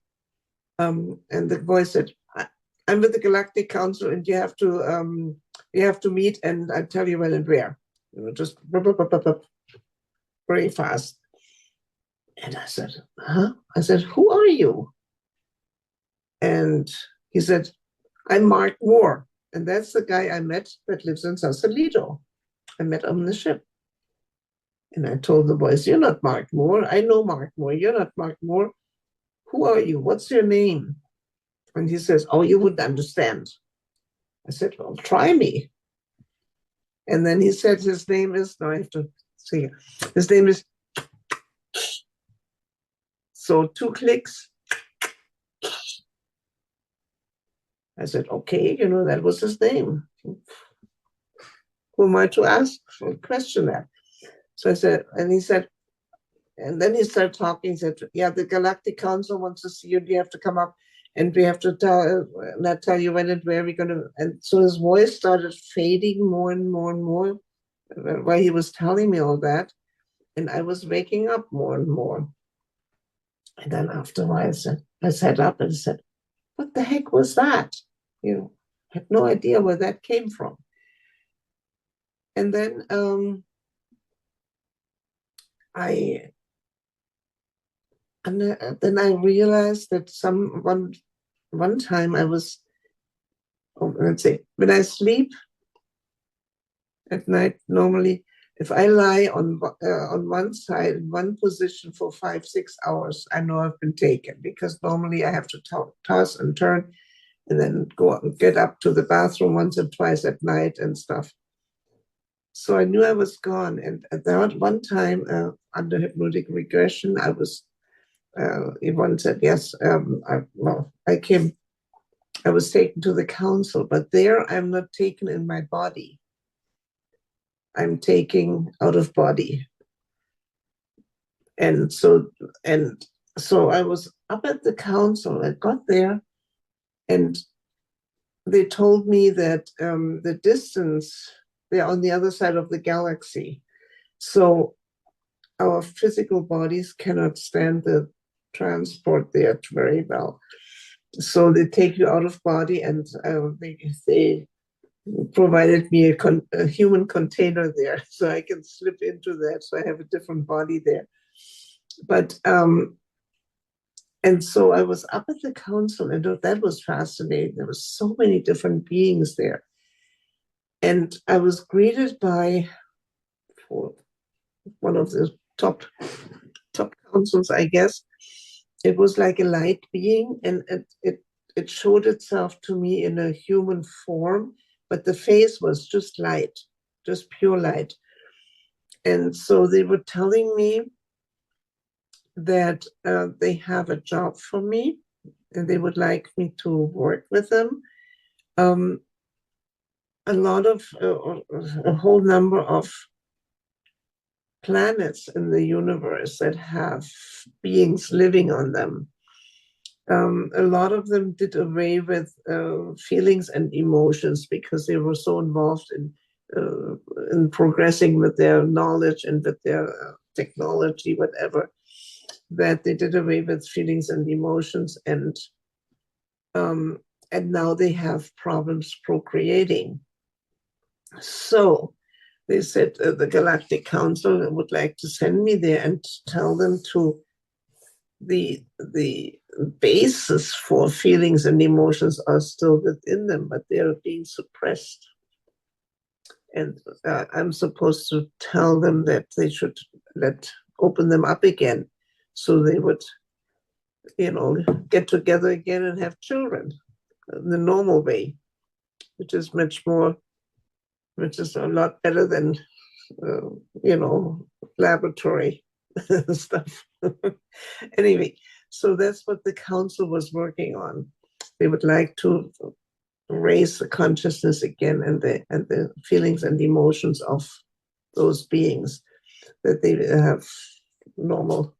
And the voice said, I'm with the Galactic Council, and you have to meet, and I'll tell you when and where. Just very fast. And I said, huh? I said, who are you? And he said, I'm Mark Moore. And that's the guy I met that lives in Sausalito. I met on the ship. And I told the boys, you're not Mark Moore. I know Mark Moore. You're not Mark Moore. Who are you? What's your name? And he says, oh, you wouldn't understand. I said, well, try me. And then he said his name is, now I have to see, his name is, so 2 clicks. I said, okay, that was his name. Who am I to ask or question that? So I said, and he said, and then he started talking. He said, yeah, the Galactic Council wants to see you. You have to come up, and we have to tell you when and where we're going to. And so his voice started fading more and more and more while he was telling me all that. And I was waking up more and more. And then after a while, I sat up and said, what the heck was that? I had no idea where that came from. And then then I realized that one time I was, let's say, when I sleep at night, normally, if I lie on one side in one position for 5-6 hours, I know I've been taken, because normally I have to toss and turn and then go and get up to the bathroom once or twice at night and stuff. So I knew I was gone. And at that one time, under hypnotic regression, I was, Yvonne said, yes, I was taken to the council, but there I'm not taken in my body. I'm taking out of body. And so I was up at the council. I got there, and they told me that the distance, they're on the other side of the galaxy. So our physical bodies cannot stand the transport there very well. So they take you out of body, and they provided me a human container there, so I can slip into that. So I have a different body there. But and so I was up at the council, and that was fascinating. There were so many different beings there. And I was greeted by one of the top councils, I guess. It was like a light being, and it showed itself to me in a human form, but the face was just light, just pure light. And so they were telling me that they have a job for me, and they would like me to work with them. A whole number of planets in the universe that have beings living on them. A lot of them did away with feelings and emotions, because they were so involved in progressing with their knowledge and with their technology, whatever, that they did away with feelings and emotions, and now they have problems procreating. So they said the Galactic Council would like to send me there and tell them to the basis for feelings and emotions are still within them, but they are being suppressed. And I'm supposed to tell them that they should open them up again, so they would, get together again and have children the normal way, which is a lot better than, laboratory stuff. Anyway, so that's what the council was working on. They would like to raise the consciousness again and the feelings and emotions of those beings, that they have normal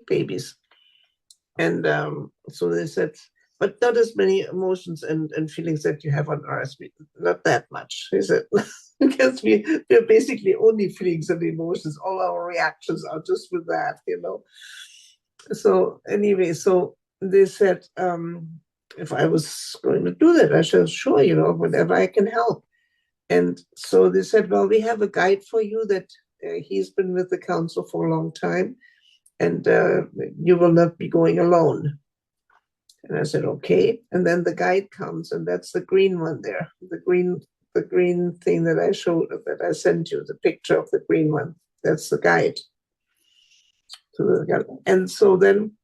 babies. And so they said, but not as many emotions and feelings that you have on Earth. Not that much, he said, because we're basically only feelings and emotions. All our reactions are just with that, So anyway, so they said, if I was going to do that, I said, sure, whenever I can help. And so they said, well, we have a guide for you that he's been with the council for a long time, and you will not be going alone. And I said, okay. And then the guide comes, and that's the green one there, the green thing that I showed, that I sent you, the picture of the green one. That's the guide. And so then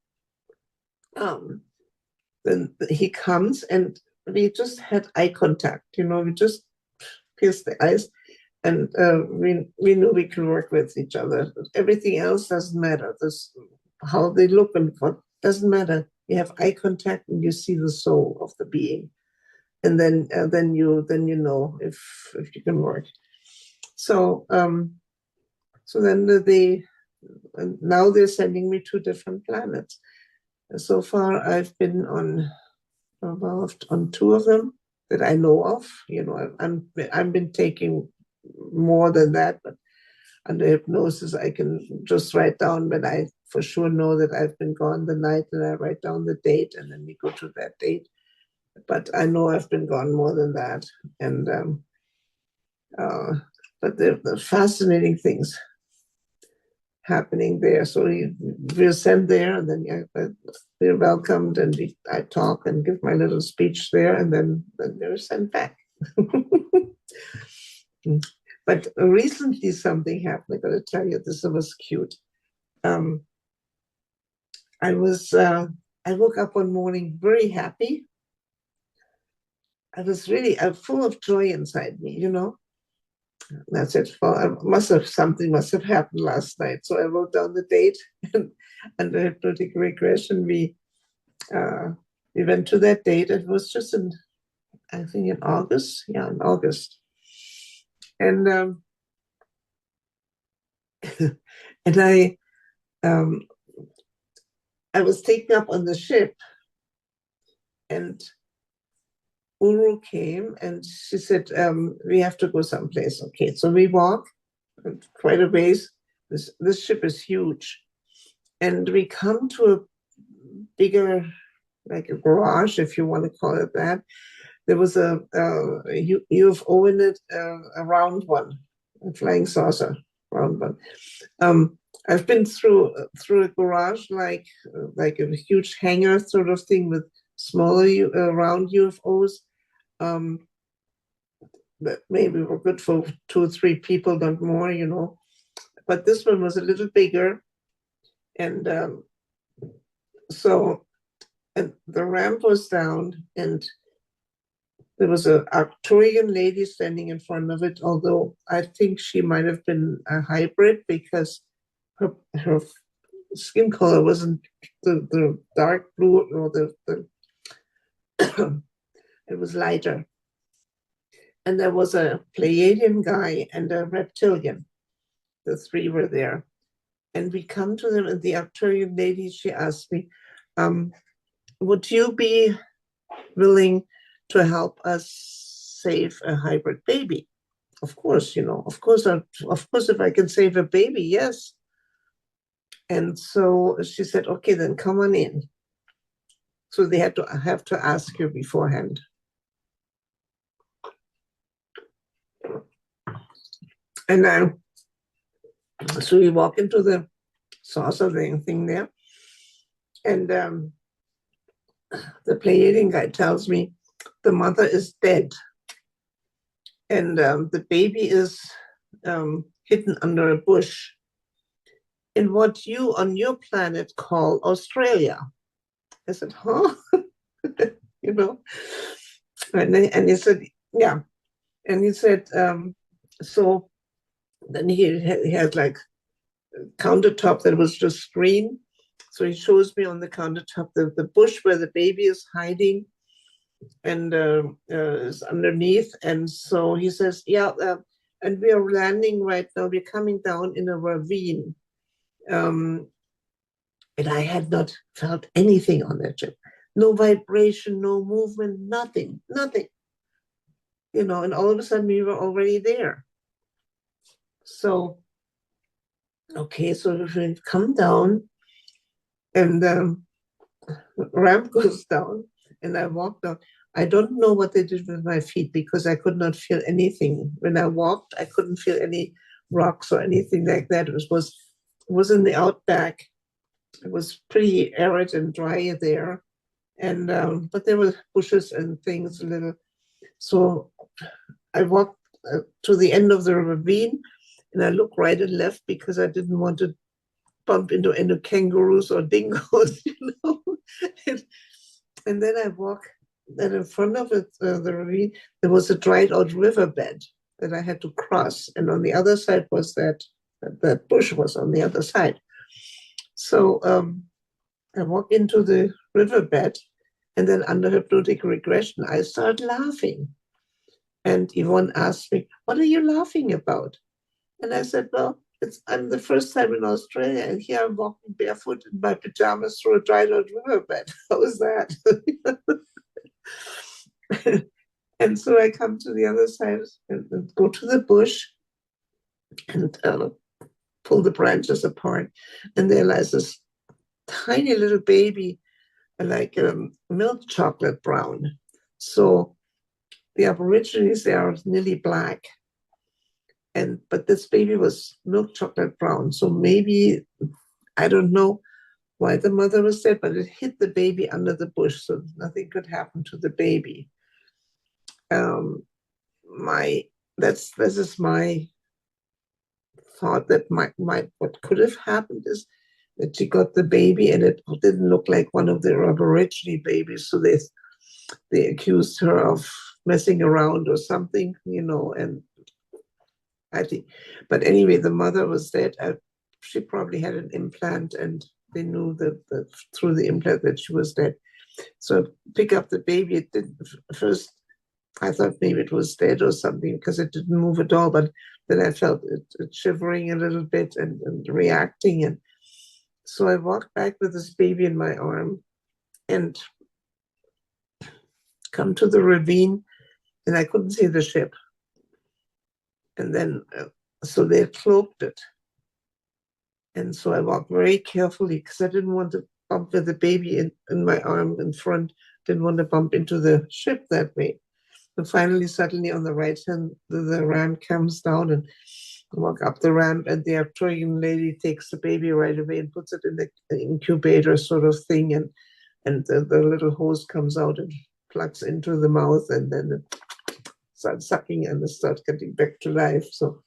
he comes, and we just had eye contact, we just pierced the eyes, and we knew we could work with each other. Everything else doesn't matter. How they look and what doesn't matter. You have eye contact and you see the soul of the being, and then you know if you can work. So then now they're sending me to different planets. So far, I've been on two of them that I know of. I've been taking more than that, but under hypnosis, I can just write down when I for sure know that I've been gone the night, and I write down the date, and then we go to that date. But I know I've been gone more than that, and but the fascinating things happening there. So we're sent there, and then we're welcomed, and I talk and give my little speech there, and then they're sent back. But recently something happened. I got to tell you, this was cute. I woke up one morning very happy. I'm full of joy inside me, That's it. Well, something must have happened last night. So I wrote down the date, and under hypnotic regression, we went to that date. It was just in August. Yeah, in August. And and I was taken up on the ship, and Uru came, and she said, we have to go someplace. Okay, so we walk quite a ways. This ship is huge. And we come to a bigger, like a garage, if you want to call it that. There was a UFO in it, a round one, a flying saucer, round one. I've been through a garage, like a huge hangar sort of thing with smaller round UFOs that maybe were good for 2 or 3 people, not more, But this one was a little bigger, and and the ramp was down, and there was an Arcturian lady standing in front of it, although I think she might have been a hybrid, because her skin color wasn't the dark blue, or the it was lighter. And there was a Pleiadian guy and a Reptilian. The 3 were there. And we come to them, and the Arcturian lady, she asked me, would you be willing to help us save a hybrid baby? Of course, of course, if I can save a baby, yes. And so she said, okay, then come on in. So they have to ask you beforehand. And so we walk into the saucer thing there, and the Pleiadian guy tells me the mother is dead. and the baby is hidden under a bush in what you on your planet call Australia. I said, huh? You know, and he said, yeah. And he said, so then he had like a countertop that was just green. So he shows me on the countertop the bush where the baby is hiding and is underneath. And so he says, yeah, and we are landing right now. We're coming down in a ravine. And I had not felt anything on that ship. No vibration, no movement, nothing. And all of a sudden we were already there. So, okay, so we come down and the ramp goes down and I walk down. I don't know what they did with my feet because I could not feel anything. When I walked, I couldn't feel any rocks or anything like that. It was in the outback. It was pretty arid and dry there. And but there were bushes and things a little. So I walked to the end of the ravine and I looked right and left because I didn't want to bump into any kangaroos or dingoes, and then I walked, and in front of it, the ravine, there was a dried out riverbed that I had to cross. And on the other side was that bush was on the other side. So I walked into the riverbed, and then under hypnotic regression, I started laughing. And Yvonne asked me, what are you laughing about? And I said, well, I'm the first time in Australia, and here I'm walking barefoot in my pajamas through a dried out riverbed. How is that? And so I come to the other side and go to the bush and pull the branches apart, and there lies this tiny little baby, like milk chocolate brown. So the Aborigines, they are nearly black. But this baby was milk chocolate brown. So maybe, I don't know why the mother was there, but it hit the baby under the bush, so nothing could happen to the baby. This is my thought that what could have happened is that she got the baby and it didn't look like one of their Aborigine babies, so they accused her of messing around or something, and I think, but anyway, the mother was dead. She probably had an implant, and they knew that through the implant that she was dead. So pick up the baby. It didn't first. I thought maybe it was dead or something because it didn't move at all. But then I felt it shivering a little bit and reacting, and so I walked back with this baby in my arm, and come to the ravine, and I couldn't see the ship. And then, so they cloaked it. And so I walked very carefully because I didn't want to bump with the baby in my arm in front, didn't want to bump into the ship that way. And finally, suddenly on the right hand, the ramp comes down, and I walk up the ramp, and the Arcturian lady takes the baby right away and puts it in the incubator sort of thing. And the little hose comes out and plugs into the mouth, and then it starts sucking and it starts getting back to life. So,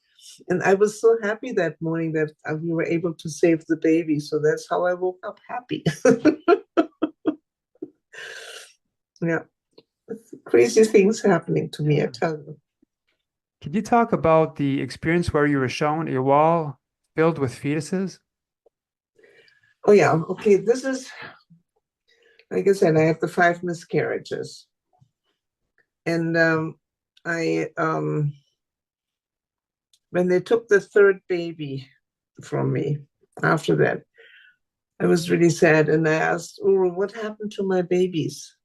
and I was so happy that morning that we were able to save the baby. So that's how I woke up happy. Yeah, crazy things happening to me, I tell you. Could you talk about the experience where you were shown a wall filled with fetuses? Oh yeah, okay. This is, like I said, I have the 5 miscarriages, and when they took the 3rd baby from me after that, I was really sad. And I asked Uru, what happened to my babies?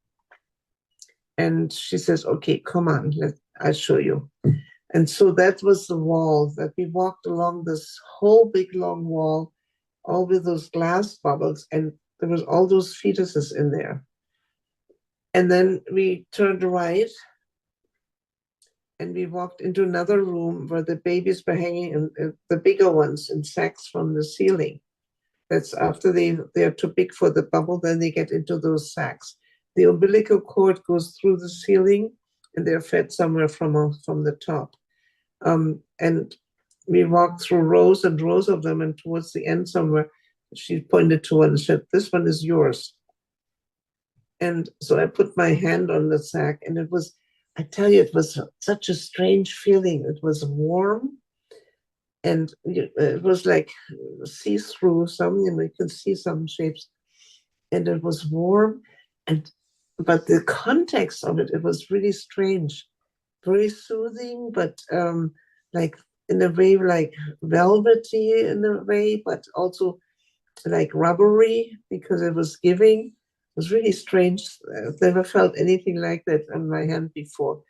And she says, okay, come on, I'll show you. And so that was the wall that we walked along, this whole big long wall, all with those glass bubbles, and there was all those fetuses in there. And then we turned right and we walked into another room where the babies were hanging, the bigger ones, in sacks from the ceiling. That's after they are too big for the bubble, then they get into those sacks. The umbilical cord goes through the ceiling and they're fed somewhere from the top. And we walked through rows and rows of them, and towards the end somewhere, she pointed to one and said, "This one is yours." And so I put my hand on the sack, and it was, I tell you, it was such a strange feeling. It was warm, and it was like see-through, you could see some shapes, and it was warm, but the context of it, it was really strange, very soothing, but like in a way, like velvety in a way, but also like rubbery, because it was giving. It was really strange. I've never felt anything like that on my hand before.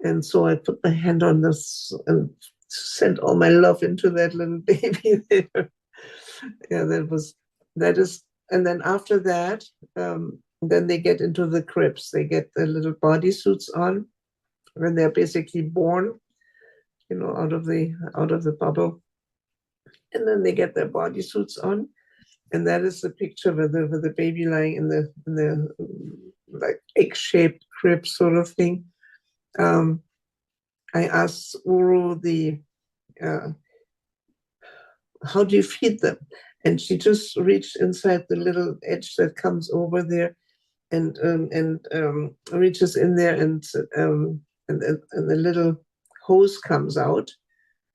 And so I put my hand on this and sent all my love into that little baby there. Yeah, that is, and then after that, then they get into the cribs. They get the little bodysuits on when they're basically born, out of the bubble. And then they get their bodysuits on. And that is the picture with the baby lying in the like egg-shaped crib sort of thing. I asked Uru how do you feed them? And she just reached inside the little edge that comes over there, and reaches in there, and the little hose comes out,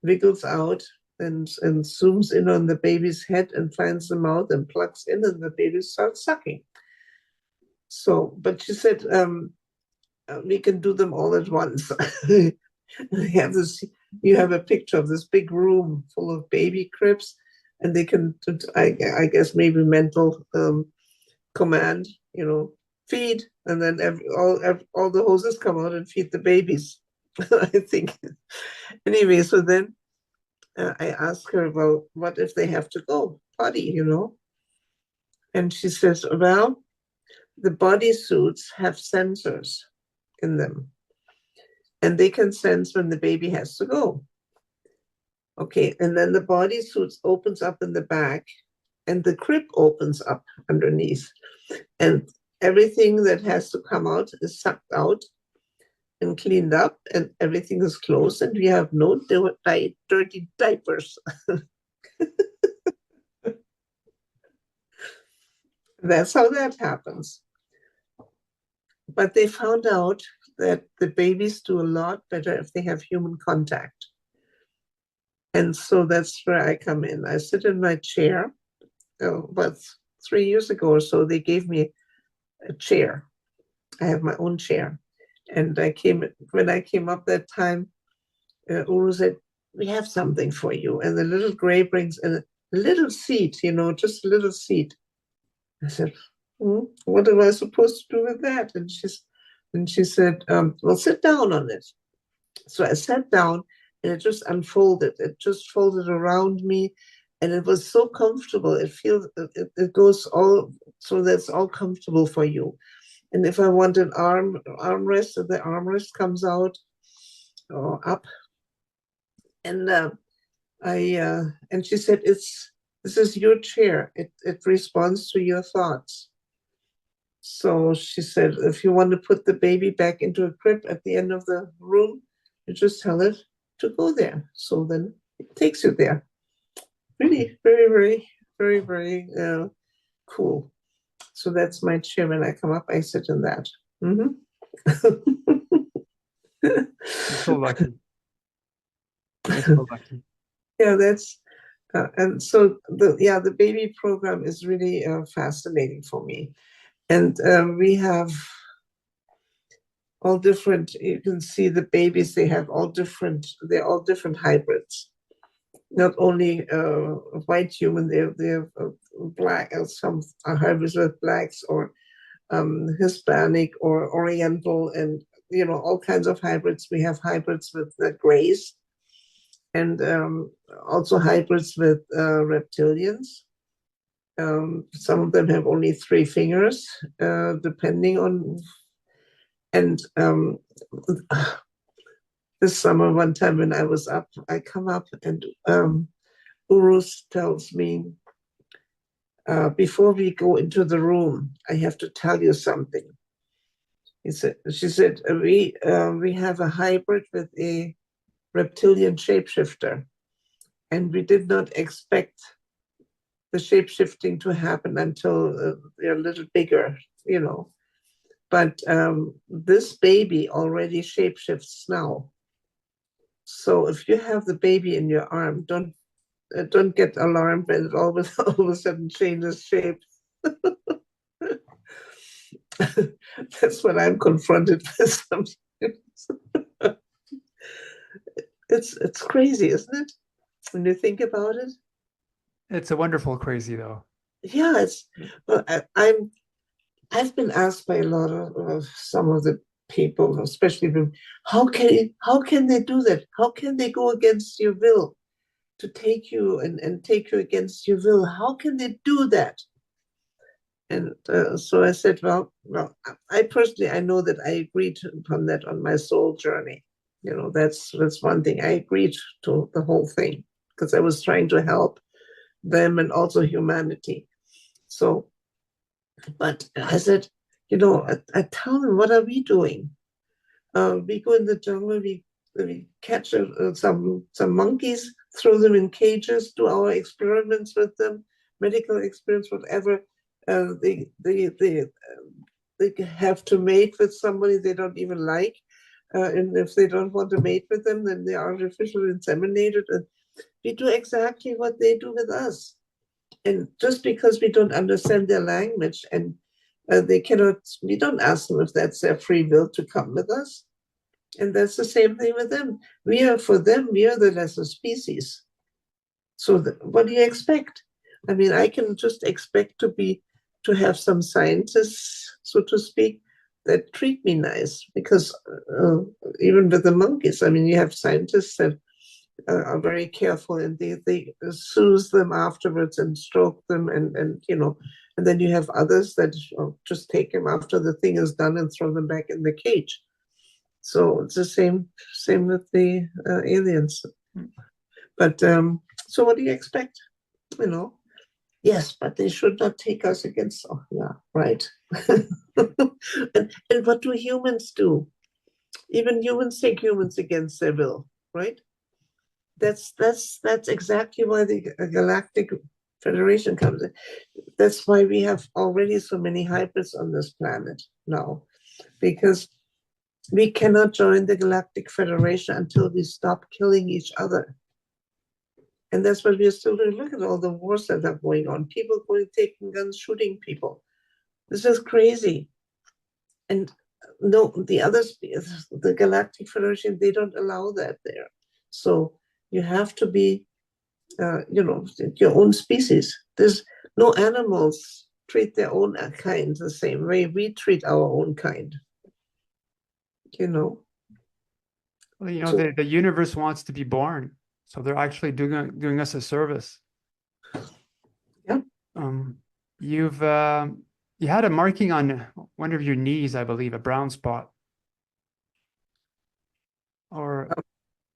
wiggles out, and zooms in on the baby's head and finds the mouth and plugs in, and the baby starts sucking. So, but she said, we can do them all at once. You have a picture of this big room full of baby cribs, and they can, I guess, maybe mental command, feed, and then all the hoses come out and feed the babies. I think. Anyway, so then I asked her, well, what if they have to go potty, And she says, well, the body suits have sensors in them, and they can sense when the baby has to go. Okay, and then the body suits opens up in the back, and the crib opens up underneath, and everything that has to come out is sucked out and cleaned up, and everything is closed, and we have no dirty diapers. That's how that happens. But they found out that the babies do a lot better if they have human contact. And so that's where I come in. I sit in my chair. About 3 years ago or so, they gave me a chair. I have my own chair. And when I came up that time, Uru said, we have something for you. And the little gray brings in a little seat, just a little seat. I said, what am I supposed to do with that? And she said, well, sit down on it. So I sat down, and it just unfolded. It just folded around me, and it was so comfortable. It goes all, so that's all comfortable for you. And if I want an armrest, the armrest comes out or up. And and she said, this is your chair. It responds to your thoughts. So she said, if you want to put the baby back into a crib at the end of the room, you just tell it to go there. So then it takes you there. Really, very, very, very, very cool. So that's my chair. When I come up, I sit in that. You're so lucky. You're so lucky. Yeah, that's and so the baby program is really fascinating for me. And we have all different, you can see the babies, they're all different hybrids. Not only white human, they're black, some are hybrids with blacks, or Hispanic or Oriental, and all kinds of hybrids. We have hybrids with the grays, and also hybrids with reptilians. Some of them have only 3 fingers, depending on. And this summer, one time when I was up, I come up, and Uru tells me, before we go into the room, I have to tell you something. She said, we have a hybrid with a reptilian shapeshifter, and we did not expect the shapeshifting to happen until they're a little bigger, you know. But this baby already shapeshifts now. So if you have the baby in your arm, don't get alarmed when it all of a sudden changes shape. That's what I'm confronted with sometimes. It's crazy, isn't it? When you think about it. It's a wonderful crazy, though. Yeah, it's. Well, I've been asked by a lot of some of the people, especially them, how can they do that? How can they go against your will to take you and take you against your will? How can they do that? And so I said, well, I personally, I know that I agreed upon that on my soul journey. You know, that's one thing. I agreed to the whole thing because I was trying to help them and also humanity. So, but I said, you know, I tell them, what are we doing? We go in the jungle, we catch some monkeys, throw them in cages, do our experiments with them, medical experiments, whatever. They have to mate with somebody they don't even like. And if they don't want to mate with them, then they are artificially inseminated. And we do exactly what they do with us. And just because we don't understand their language and we don't ask them if that's their free will to come with us. And that's the same thing with them. For them, we are the lesser species. So what do you expect? I mean, I can just expect to have some scientists, so to speak, that treat me nice. Because even with the monkeys, I mean, you have scientists that are very careful and they soothe them afterwards and stroke them and you know, and then you have others that just take them after the thing is done and throw them back in the cage. So it's the same with the aliens. But so what do you expect? You know, yes, but they should not take us against. Oh, yeah, right. and what do humans do? Even humans take humans against their will, right? That's exactly why the Galactic Federation comes in. That's why we have already so many hybrids on this planet now, because we cannot join the Galactic Federation until we stop killing each other. And that's what we're still doing. Look at all the wars that are going on. People going, taking guns, shooting people. This is crazy. And no, the Galactic Federation, they don't allow that there. So you have to be, you know, your own species. There's no animals treat their own kind the same way we treat our own kind. You know. Well, you know, the universe wants to be born, so they're actually doing us a service. Yeah. You had a marking on one of your knees, I believe, a brown spot. Or,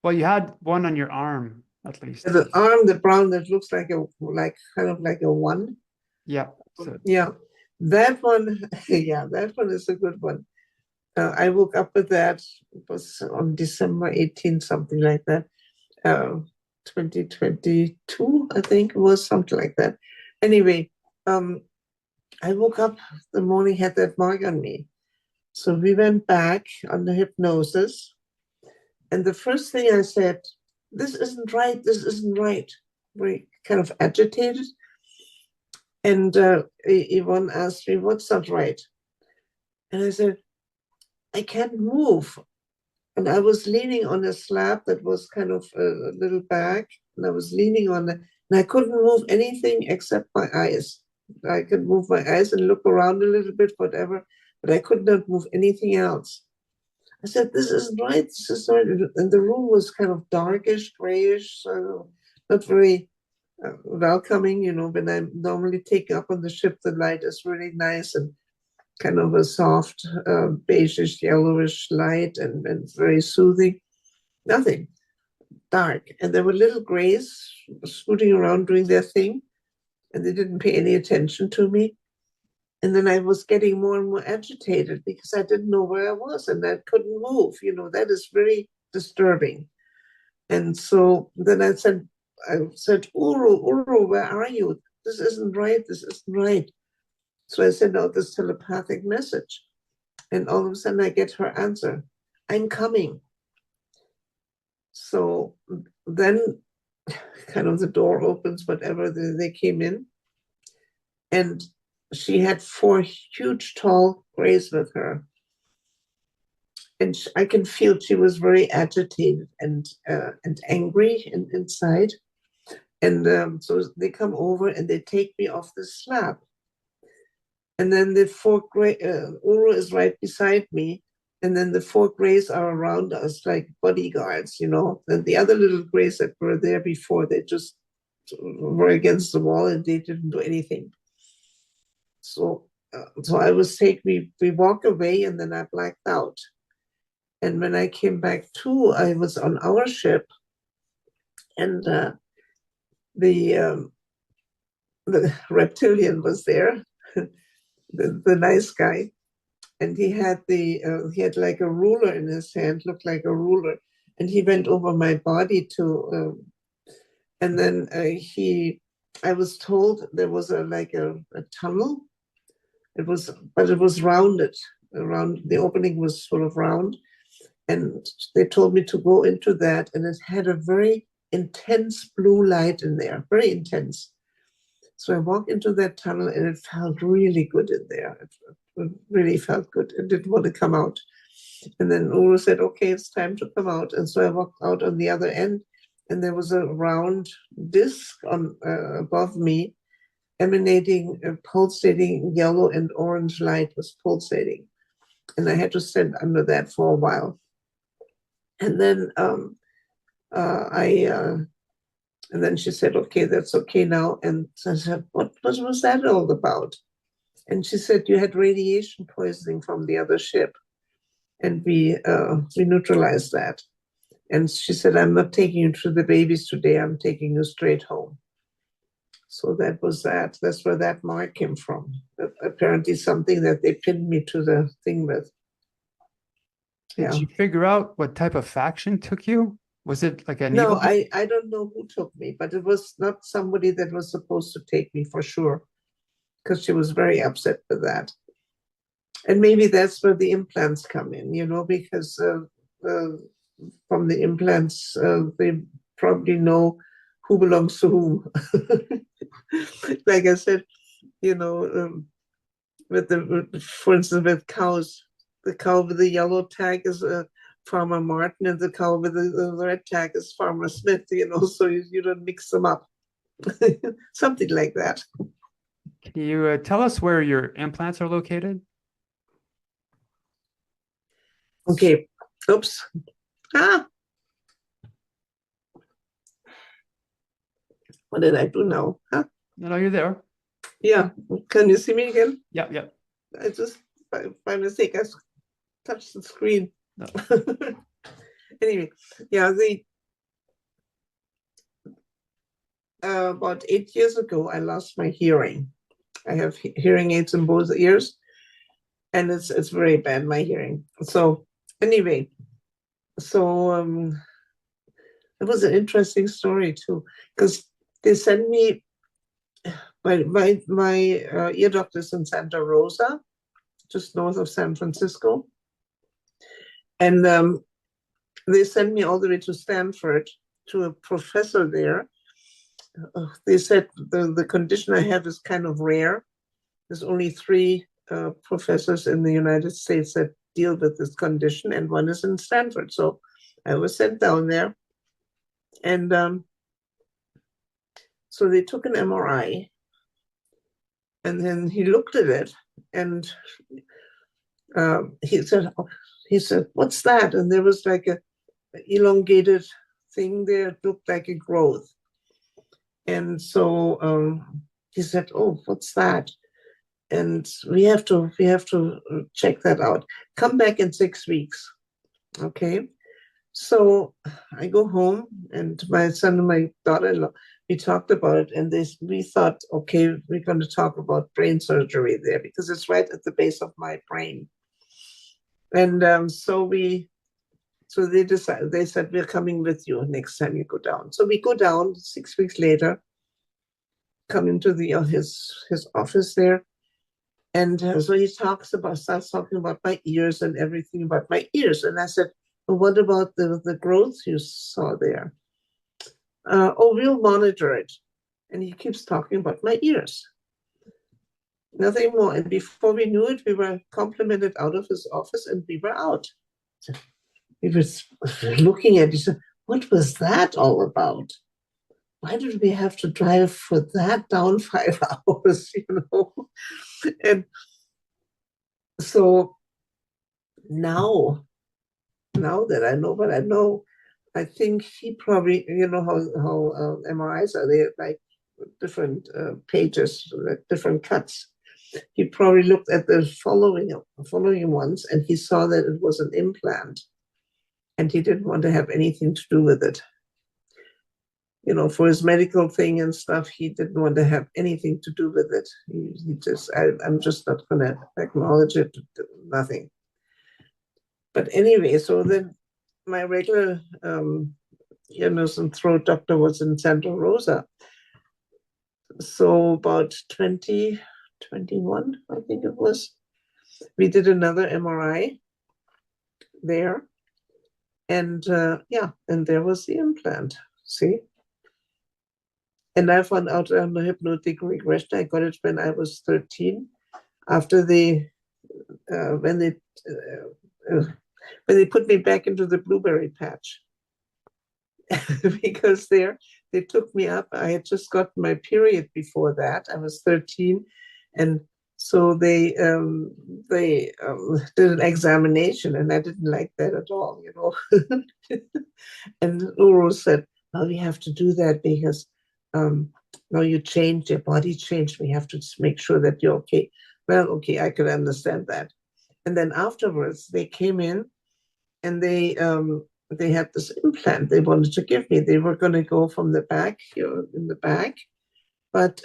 well, you had one on your arm, at least. The arm, the brown, that looks like kind of like a one. Yeah. So. Yeah, that one. Yeah, that one is a good one. I woke up with that. It was on December 18th, something like that. 2022, I think it was something like that. Anyway, I woke up the morning, had that mark on me. So we went back on the hypnosis. And the first thing I said, this isn't right, this isn't right. Very kind of agitated. And Yvonne asked me, what's not right? And I said, I can't move. And I was leaning on a slab that was kind of a little back. And I was leaning on it. And I couldn't move anything except my eyes. I could move my eyes and look around a little bit, whatever. But I could not move anything else. I said, this isn't right, this is right. And the room was kind of darkish, grayish, so not very welcoming. You know, when I normally take up on the ship, the light is really nice and kind of a soft, beigeish, yellowish light and very soothing. Nothing, dark. And there were little grays scooting around doing their thing, and they didn't pay any attention to me. And then I was getting more and more agitated because I didn't know where I was and I couldn't move. That is very disturbing. And so then I said, Uru, where are you? This isn't right. This isn't right. So I sent out this telepathic message. And all of a sudden I get her answer, I'm coming. So then kind of the door opens, whatever, they came in. And she had 4 huge, tall grays with her. And I can feel she was very agitated and angry inside. And so they come over and they take me off the slab. And then the 4 gray, Uru is right beside me. And then the 4 grays are around us like bodyguards, And the other little grays that were there before, they just were against the wall and they didn't do anything. So I was we walk away and then I blacked out. And when I came back to, I was on our ship, and the reptilian was there, the nice guy, and he had like a ruler in his hand, looked like a ruler, and he went over my body and then I was told there was a tunnel. It was rounded. Around the opening was sort of round. And they told me to go into that, and it had a very intense blue light in there, very intense. So I walked into that tunnel, and it felt really good in there. It really felt good. I didn't want to come out. And then Uru said, okay, it's time to come out. And so I walked out on the other end, and there was a round disc above me, emanating, pulsating yellow and orange light was pulsating. And I had to stand under that for a while. And then and then she said, okay, that's okay now. And so I said, what was that all about? And she said, you had radiation poisoning from the other ship. And we neutralized that. And she said, I'm not taking you to the babies today. I'm taking you straight home. So that was that. That's where that mark came from. Apparently something that they pinned me to the thing with. Did you figure out what type of faction took you? Was it like an evil? No, I don't know who took me, but it was not somebody that was supposed to take me for sure, because she was very upset with that. And maybe that's where the implants come in, because from the implants, they probably know who belongs to whom. Like I said, for instance, with cows, the cow with the yellow tag is Farmer Martin, and the cow with the red tag is Farmer Smith, so you don't mix them up. Something like that. Can you tell us where your implants are located? Okay. Oops. What did I do now? No, you're there. Yeah. Can you see me again? Yeah. I just, by mistake, I touched the screen. No. Anyway, yeah, about 8 years ago, I lost my hearing. I have hearing aids in both ears, and it's very bad, my hearing. So anyway, it was an interesting story too, because they sent me, my ear doctor's in Santa Rosa, just north of San Francisco. And they sent me all the way to Stanford to a professor there. They said the condition I have is kind of rare. There's only 3 professors in the United States that deal with this condition, and one is in Stanford. So I was sent down there. And so they took an MRI, and then he looked at it, and he said, what's that? And there was like a elongated thing there. It looked like a growth. And so he said, oh, what's that? And we have to check that out. Come back in 6 weeks. Okay. So I go home, and my son and my daughter-in-law, we talked about it, and we thought, okay, we're going to talk about brain surgery there because it's right at the base of my brain. And so they decided, they said, we're coming with you next time you go down. So we go down 6 weeks later, come into his office there. And so he starts talking about my ears and everything about my ears. And I said, well, what about the growth you saw there? Oh, we'll monitor it. And he keeps talking about my ears. Nothing more. And before we knew it, we were complimented out of his office and we were out. He was looking at it. He said, what was that all about? Why did we have to drive for that down 5 hours, And so now that I know what I know, I think he probably, how MRIs are, they like different pages, different cuts. He probably looked at the following ones and he saw that it was an implant and he didn't want to have anything to do with it. For his medical thing and stuff, he didn't want to have anything to do with it. He just, I'm just not going to acknowledge it, nothing. But anyway, so then my regular ear, nose, and throat doctor was in Santa Rosa. So about 2021, I think it was, we did another MRI there. And and there was the implant, see? And I found out I'm a hypnotic regression. I got it when I was 13, after when they put me back into the blueberry patch. Because they took me up. I had just gotten my period before that. I was 13, and so they did an examination, and I didn't like that at all, And Uru said, "Well, we have to do that because no, you changed, your body changed. We have to make sure that you're okay." Well, okay, I could understand that. And then afterwards, they came in, and they had this implant they wanted to give me. They were going to go from the back, here in the back, but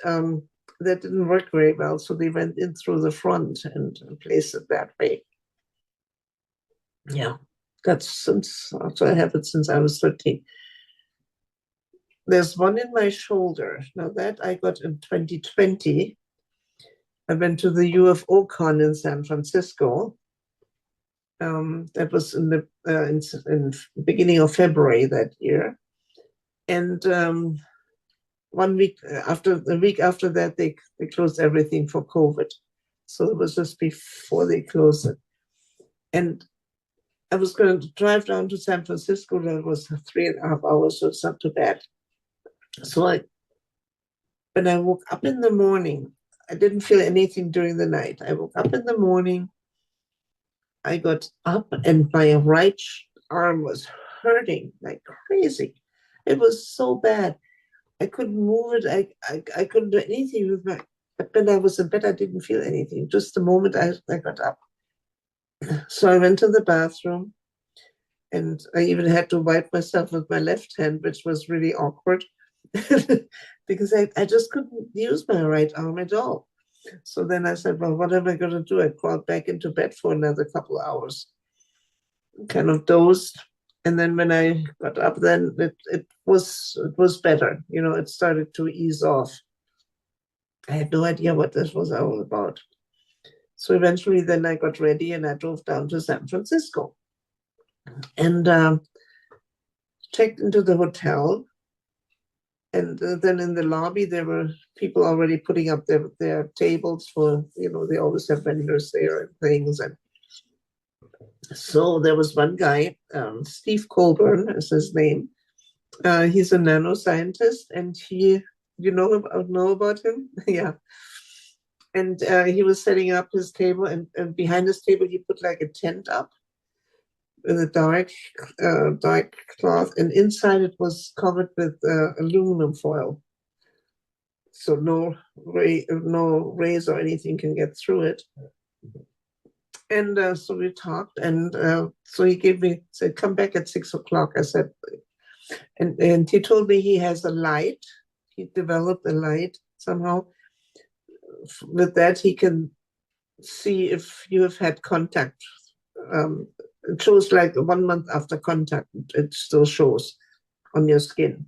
that didn't work very well. So they went in through the front and placed it that way. Yeah, so I have it since I was 13. There's one in my shoulder. Now that I got in 2020. I went to the UFO con in San Francisco. That was in the beginning of February that year. And 1 week after, the week after that, they closed everything for COVID. So it was just before they closed it. And I was going to drive down to San Francisco. That was 3.5 hours, so it's not too bad. So when I woke up in the morning, I didn't feel anything during the night. I woke up in the morning, I got up and my right arm was hurting like crazy. It was so bad. I couldn't move it. I couldn't do anything with when I was in bed, I didn't feel anything. Just the moment I got up. So I went to the bathroom and I even had to wipe myself with my left hand, which was really awkward because I just couldn't use my right arm at all. So then I said, well, what am I going to do? I crawled back into bed for another couple of hours, kind of dozed. And then when I got up, then it was better. It started to ease off. I had no idea what this was all about. So eventually then I got ready and I drove down to San Francisco and checked into the hotel. And then in the lobby, there were people already putting up their tables for, they always have vendors there and things. And so there was one guy, Steve Colburn is his name. He's a nanoscientist, and you know about him? Yeah. And he was setting up his table, and behind his table, he put like a tent up with a dark cloth, and inside it was covered with aluminum foil. So no rays or anything can get through it. And so we talked, and so he said, come back at 6 o'clock. I said, and he told me he has a light. He developed a light somehow. With that, he can see if you have had contact. It shows like 1 month after contact, it still shows on your skin.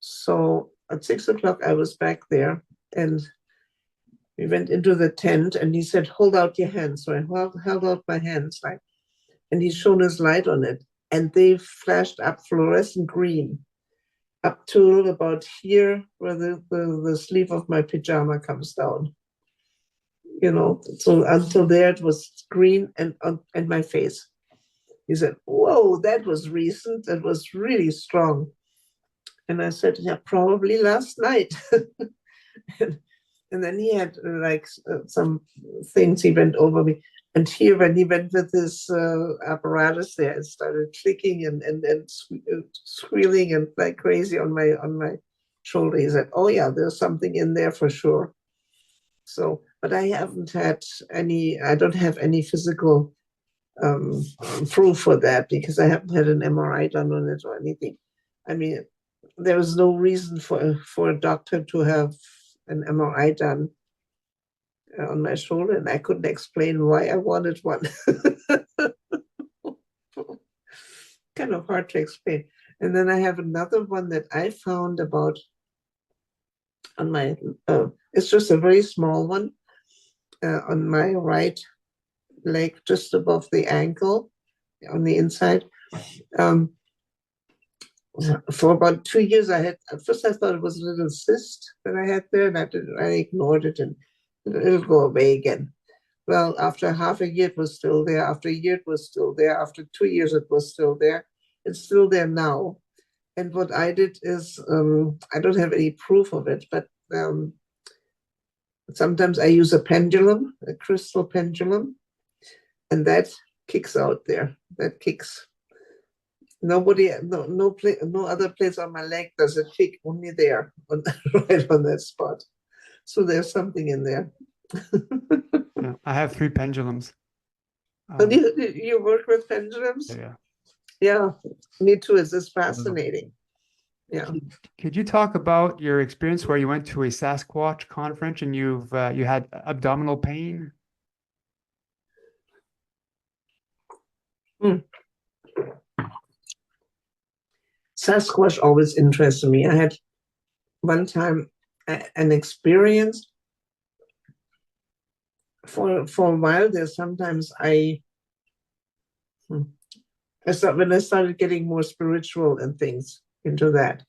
So at 6 o'clock, I was back there, and we went into the tent, and he said, hold out your hands. So I held out my hands, and he shone his light on it, and they flashed up fluorescent green up to about here where the sleeve of my pajama comes down. So until there it was green and my face. He said, whoa, that was recent. That was really strong. And I said, yeah, probably last night. And then he had some things he went over me. And here, when he went with his apparatus there, it started clicking and squealing and like crazy on my shoulder. He said, oh yeah, there's something in there for sure. So, but I haven't had I don't have any physical proof for that because I haven't had an MRI done on it or anything. I mean, there was no reason for a doctor to have an MRI done on my shoulder, and I couldn't explain why I wanted one. Kind of hard to explain. And then I have another one that I found about on my, it's just a very small one on my right leg, just above the ankle on the inside. For about 2 years, at first I thought it was a little cyst that I had there, and I ignored it, and it'll go away again. Well, after half a year, it was still there. After a year, it was still there. After 2 years, it was still there. It's still there now. And what I did is, I don't have any proof of it, but sometimes I use a pendulum, a crystal pendulum, and that kicks out there. That kicks. No other place on my leg does it kick, only there, right on that spot. So there's something in there. Yeah, I have 3 pendulums. You work with pendulums? Yeah. Yeah, me too. It's just fascinating. Yeah. Could you talk about your experience where you went to a Sasquatch conference and you had abdominal pain? Sasquatch always interested me. I had one time an experience for a while there. Sometimes when I started getting more spiritual and things into that,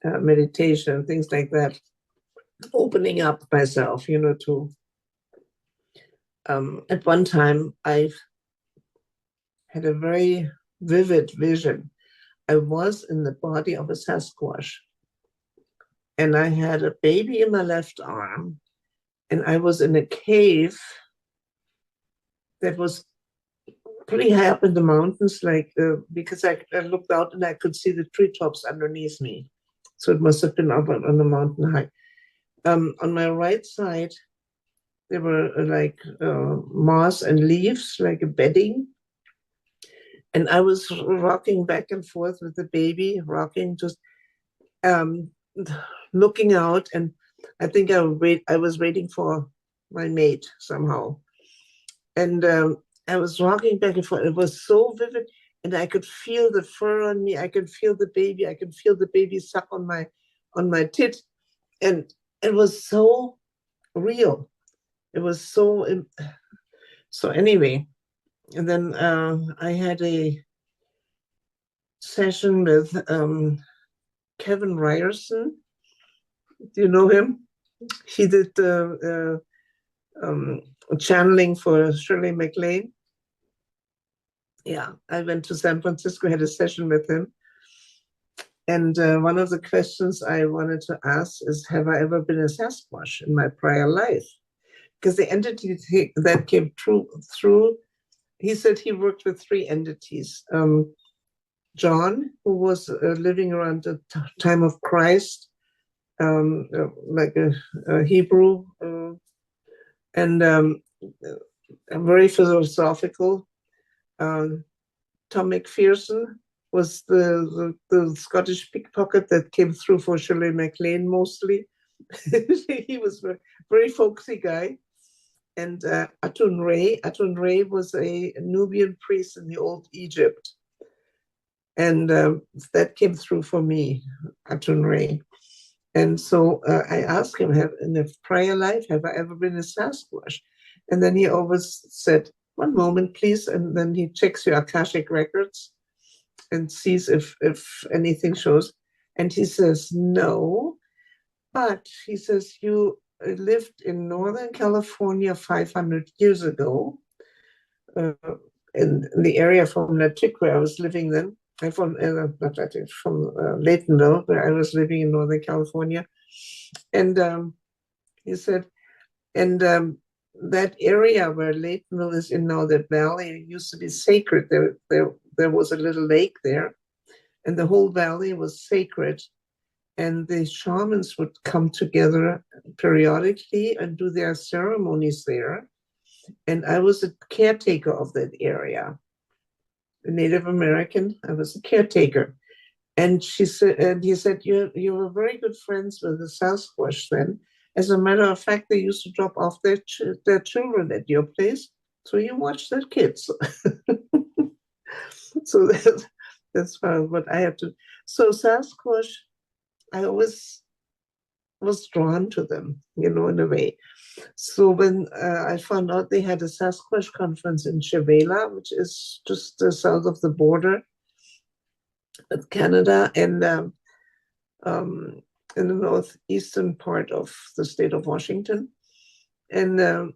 meditation, things like that, opening up myself, to at one time I had a very vivid vision. I was in the body of a Sasquatch, and I had a baby in my left arm, and I was in a cave that was pretty high up in the mountains, because I looked out and I could see the treetops underneath me. So it must have been up on the mountain high. On my right side, there were moss and leaves, like a bedding. And I was rocking back and forth with the baby, just looking out. And I think I was waiting for my mate somehow. And I was rocking back and forth. It was so vivid. And I could feel the fur on me. I could feel the baby. I could feel the baby suck on my tit. And it was so real. It was so anyway. And then I had a session with Kevin Ryerson. Do you know him? He did channeling for Shirley MacLaine. Yeah, I went to San Francisco, had a session with him. And one of the questions I wanted to ask is, have I ever been a Sasquatch in my prior life? Because the entity that came through, he said he worked with 3 entities. John, who was living around the time of Christ, like a Hebrew, and very philosophical. Tom McPherson was the Scottish pickpocket that came through for Shirley MacLaine mostly. He was a very folksy guy. And Atun Ray was a Nubian priest in the old Egypt. And that came through for me, Atun Ray. And so I asked him, in a prior life, have I ever been a Sasquatch? And then he always said, one moment, please. And then he checks your Akashic records and sees if anything shows. And he says, no. But he says, you lived in Northern California 500 years ago, in the area from Tuque, where I was living then. I'm from Laytonville, where I was living in Northern California. And he said, and that area where Laytonville is in now, that valley, used to be sacred. There was a little lake there, and the whole valley was sacred. And the shamans would come together periodically and do their ceremonies there. And I was a caretaker of that area. A Native American, I was a caretaker. And he said, you were very good friends with the Sasquatch then. As a matter of fact, they used to drop off their children at your place, so you watch their kids. So that's what I have to. So Sasquatch, I always was drawn to them, in a way. So when I found out they had a Sasquatch conference in Chevellah, which is just south of the border with Canada, and in the northeastern part of the state of Washington. And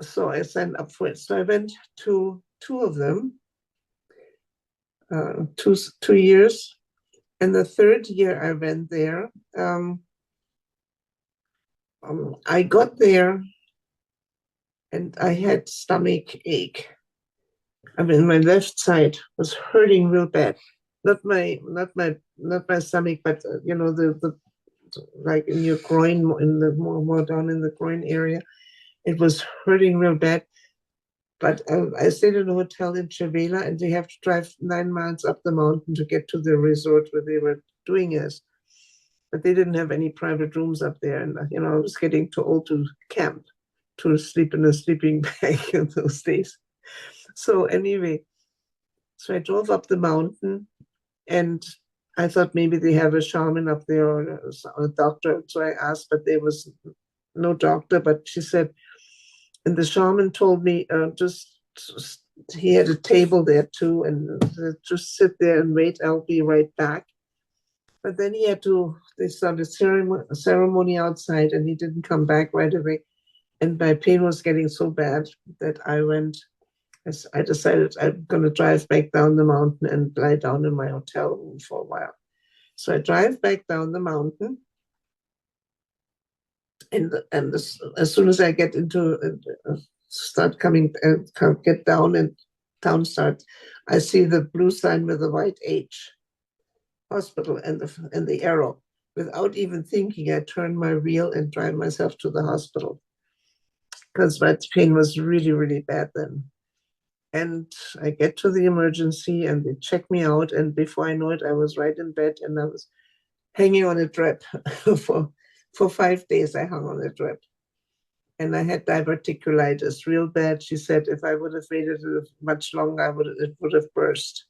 so I signed up for it. So I went to two of them, 2 years. And the third year I went there, I got there and I had stomach ache. I mean, my left side was hurting real bad. Not my stomach, but the like in your groin, in the more down in the groin area, it was hurting real bad. But I stayed in a hotel in Chevellah, and they have to drive 9 miles up the mountain to get to the resort where they were doing this. But they didn't have any private rooms up there, and I was getting too old to camp, to sleep in a sleeping bag in those days. So anyway, so I drove up the mountain, and I thought maybe they have a shaman up there or a doctor. So I asked, but there was no doctor. But she said, and the shaman told me just he had a table there too, and just sit there and wait. I'll be right back. But then they started a ceremony outside, and he didn't come back right away. And my pain was getting so bad that I decided I'm going to drive back down the mountain and lie down in my hotel room for a while. So I drive back down the mountain. And as soon as I get get down and town starts, I see the blue sign with the white H, hospital, and the arrow. Without even thinking, I turn my wheel and drive myself to the hospital because my pain was really, really bad then. And I get to the emergency, and they check me out. And before I know it, I was right in bed, and I was hanging on a drip for 5 days. I hung on a drip. And I had diverticulitis real bad. She said if I would have waited much longer, it would have burst.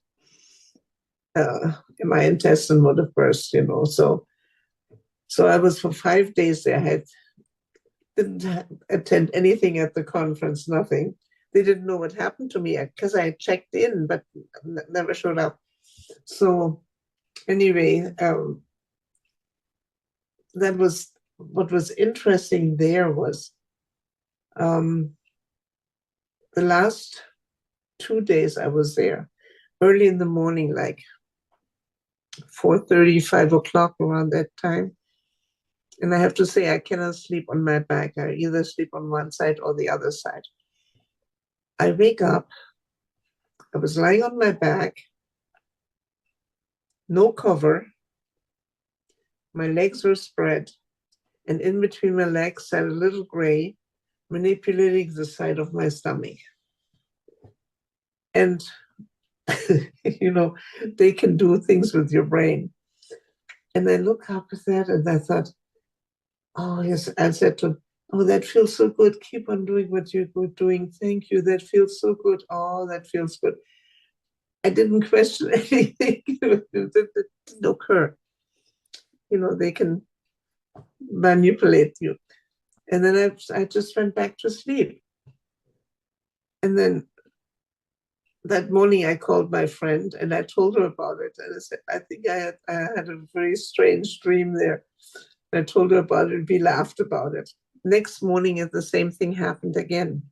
My intestine would have burst, So I was for 5 days there. I didn't attend anything at the conference, nothing. They didn't know what happened to me because I checked in, but never showed up. So anyway, that was what was interesting there was the last 2 days I was there, early in the morning, like 4:30, 5 o'clock, around that time. And I have to say, I cannot sleep on my back. I either sleep on one side or the other side. I wake up, I was lying on my back, no cover, my legs were spread, and in between my legs sat a little gray manipulating the side of my stomach. And, you know, they can do things with your brain. And I look up at that and I thought, oh, yes, I said to him, oh, that feels so good. Keep on doing what you're doing. Thank you. That feels so good. Oh, that feels good. I didn't question anything. It didn't occur. You know, they can manipulate you. And then I just went back to sleep. And then that morning I called my friend and I told her about it. And I said, I think I had a very strange dream there. And I told her about it and we laughed about it. Next morning, the same thing happened again.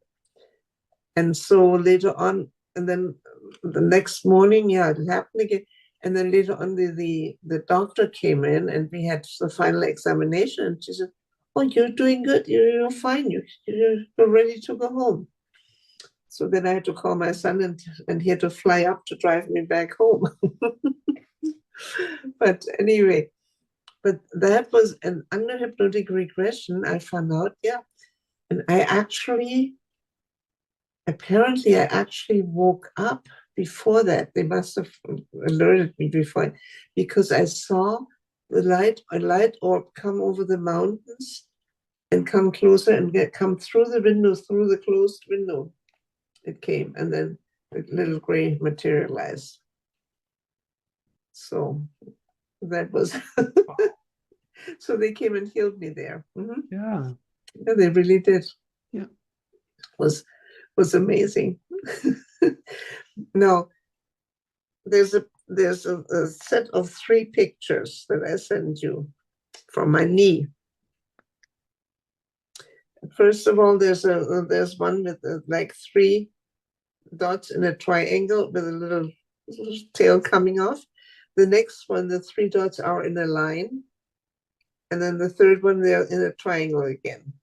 And so later on, and then the next morning, yeah, it happened again. And then later on, the doctor came in and we had the final examination. And she said, oh, you're doing good. You're fine. You're ready to go home. So then I had to call my son and he had to fly up to drive me back home. But anyway, but that was an under hypnotic regression. I found out, yeah. And apparently I actually woke up before that. They must have alerted me before, because I saw a light orb come over the mountains and come closer and come through the window, through the closed window. It came, and then the little gray materialized. So that was, so they came and healed me there. Mm-hmm. Yeah. Yeah, they really did. Yeah. Was amazing. Now, there's a set of 3 pictures that I sent you from my knee. First of all, there's one with like 3 dots in a triangle with a little tail coming off. The next one, the 3 dots are in a line. And then the third one, they're in a triangle again.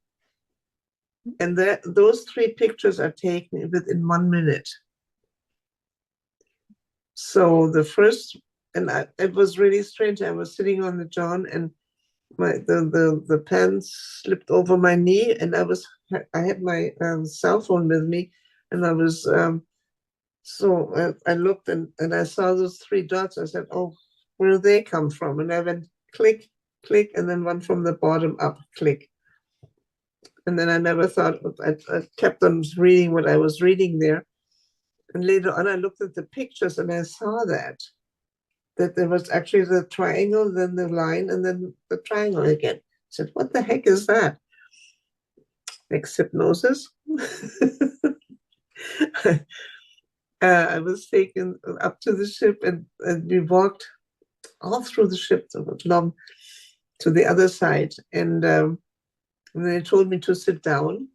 And those 3 pictures are taken within 1 minute. So the first, and it was really strange. I was sitting on the john and the pen slipped over my knee, and I had my cell phone with me, and I was so I looked and I saw those 3 dots. I said, oh, where do they come from? And I went click, click, and then one from the bottom up, click. And then I never thought, I kept on reading what I was reading there. And later on, I looked at the pictures and I saw that there was actually the triangle, then the line, and then the triangle again. I said, what the heck is that? Next hypnosis. I was taken up to the ship and we walked all through the ship along to the other side. And they told me to sit down.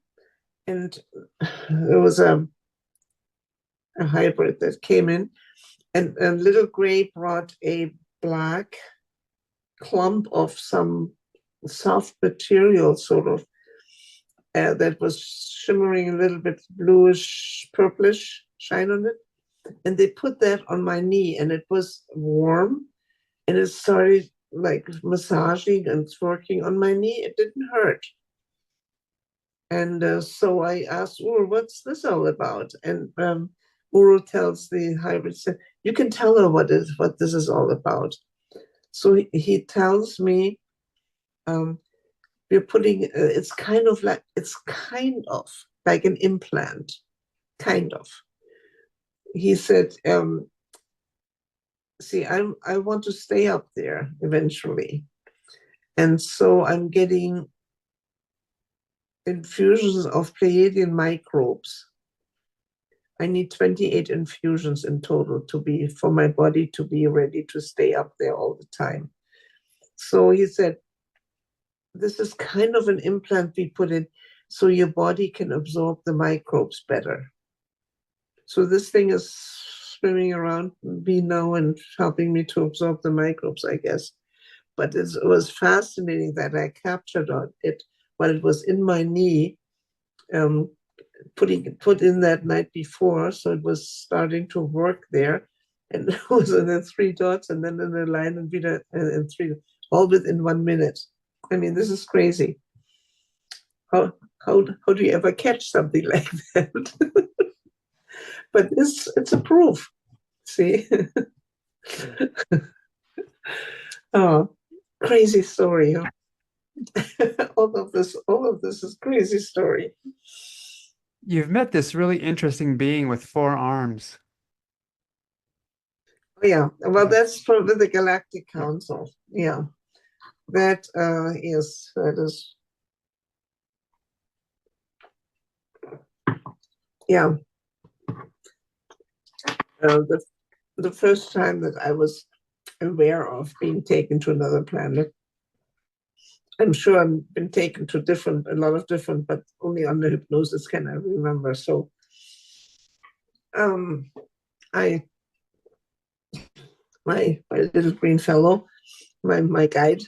And there was a hybrid that came in, and a little gray brought a black clump of some soft material, sort of, that was shimmering a little bit bluish, purplish shine on it. And they put that on my knee, and it was warm, and it started like massaging and working on my knee. It didn't hurt. And so I asked Uru, what's this all about? And Uru tells the hybrid, you can tell her what this is all about. So he tells me, we're putting, it's kind of like an implant, kind of. He said, see, I want to stay up there eventually. And so I'm getting infusions of Pleiadian microbes. I need 28 infusions in total for my body to be ready to stay up there all the time. So he said, this is kind of an implant we put in so your body can absorb the microbes better. So this thing is swimming around me now and helping me to absorb the microbes, I guess. But it was fascinating that I captured it when it was in my knee, put in that night before, so it was starting to work there, and it was in the 3 dots, and then in the line and 3, all within 1 minute. I mean, this is crazy. how do you ever catch something like that? But it's a proof. See? Oh, crazy story, huh? all of this is crazy story. You've met this really interesting being with 4 arms. Oh, yeah, well, that's from the Galactic Council. Yeah, that is. Yeah. The first time that I was aware of being taken to another planet. I'm sure I've been taken to a lot of different, but only under hypnosis can I remember. So, my little green fellow, my guide,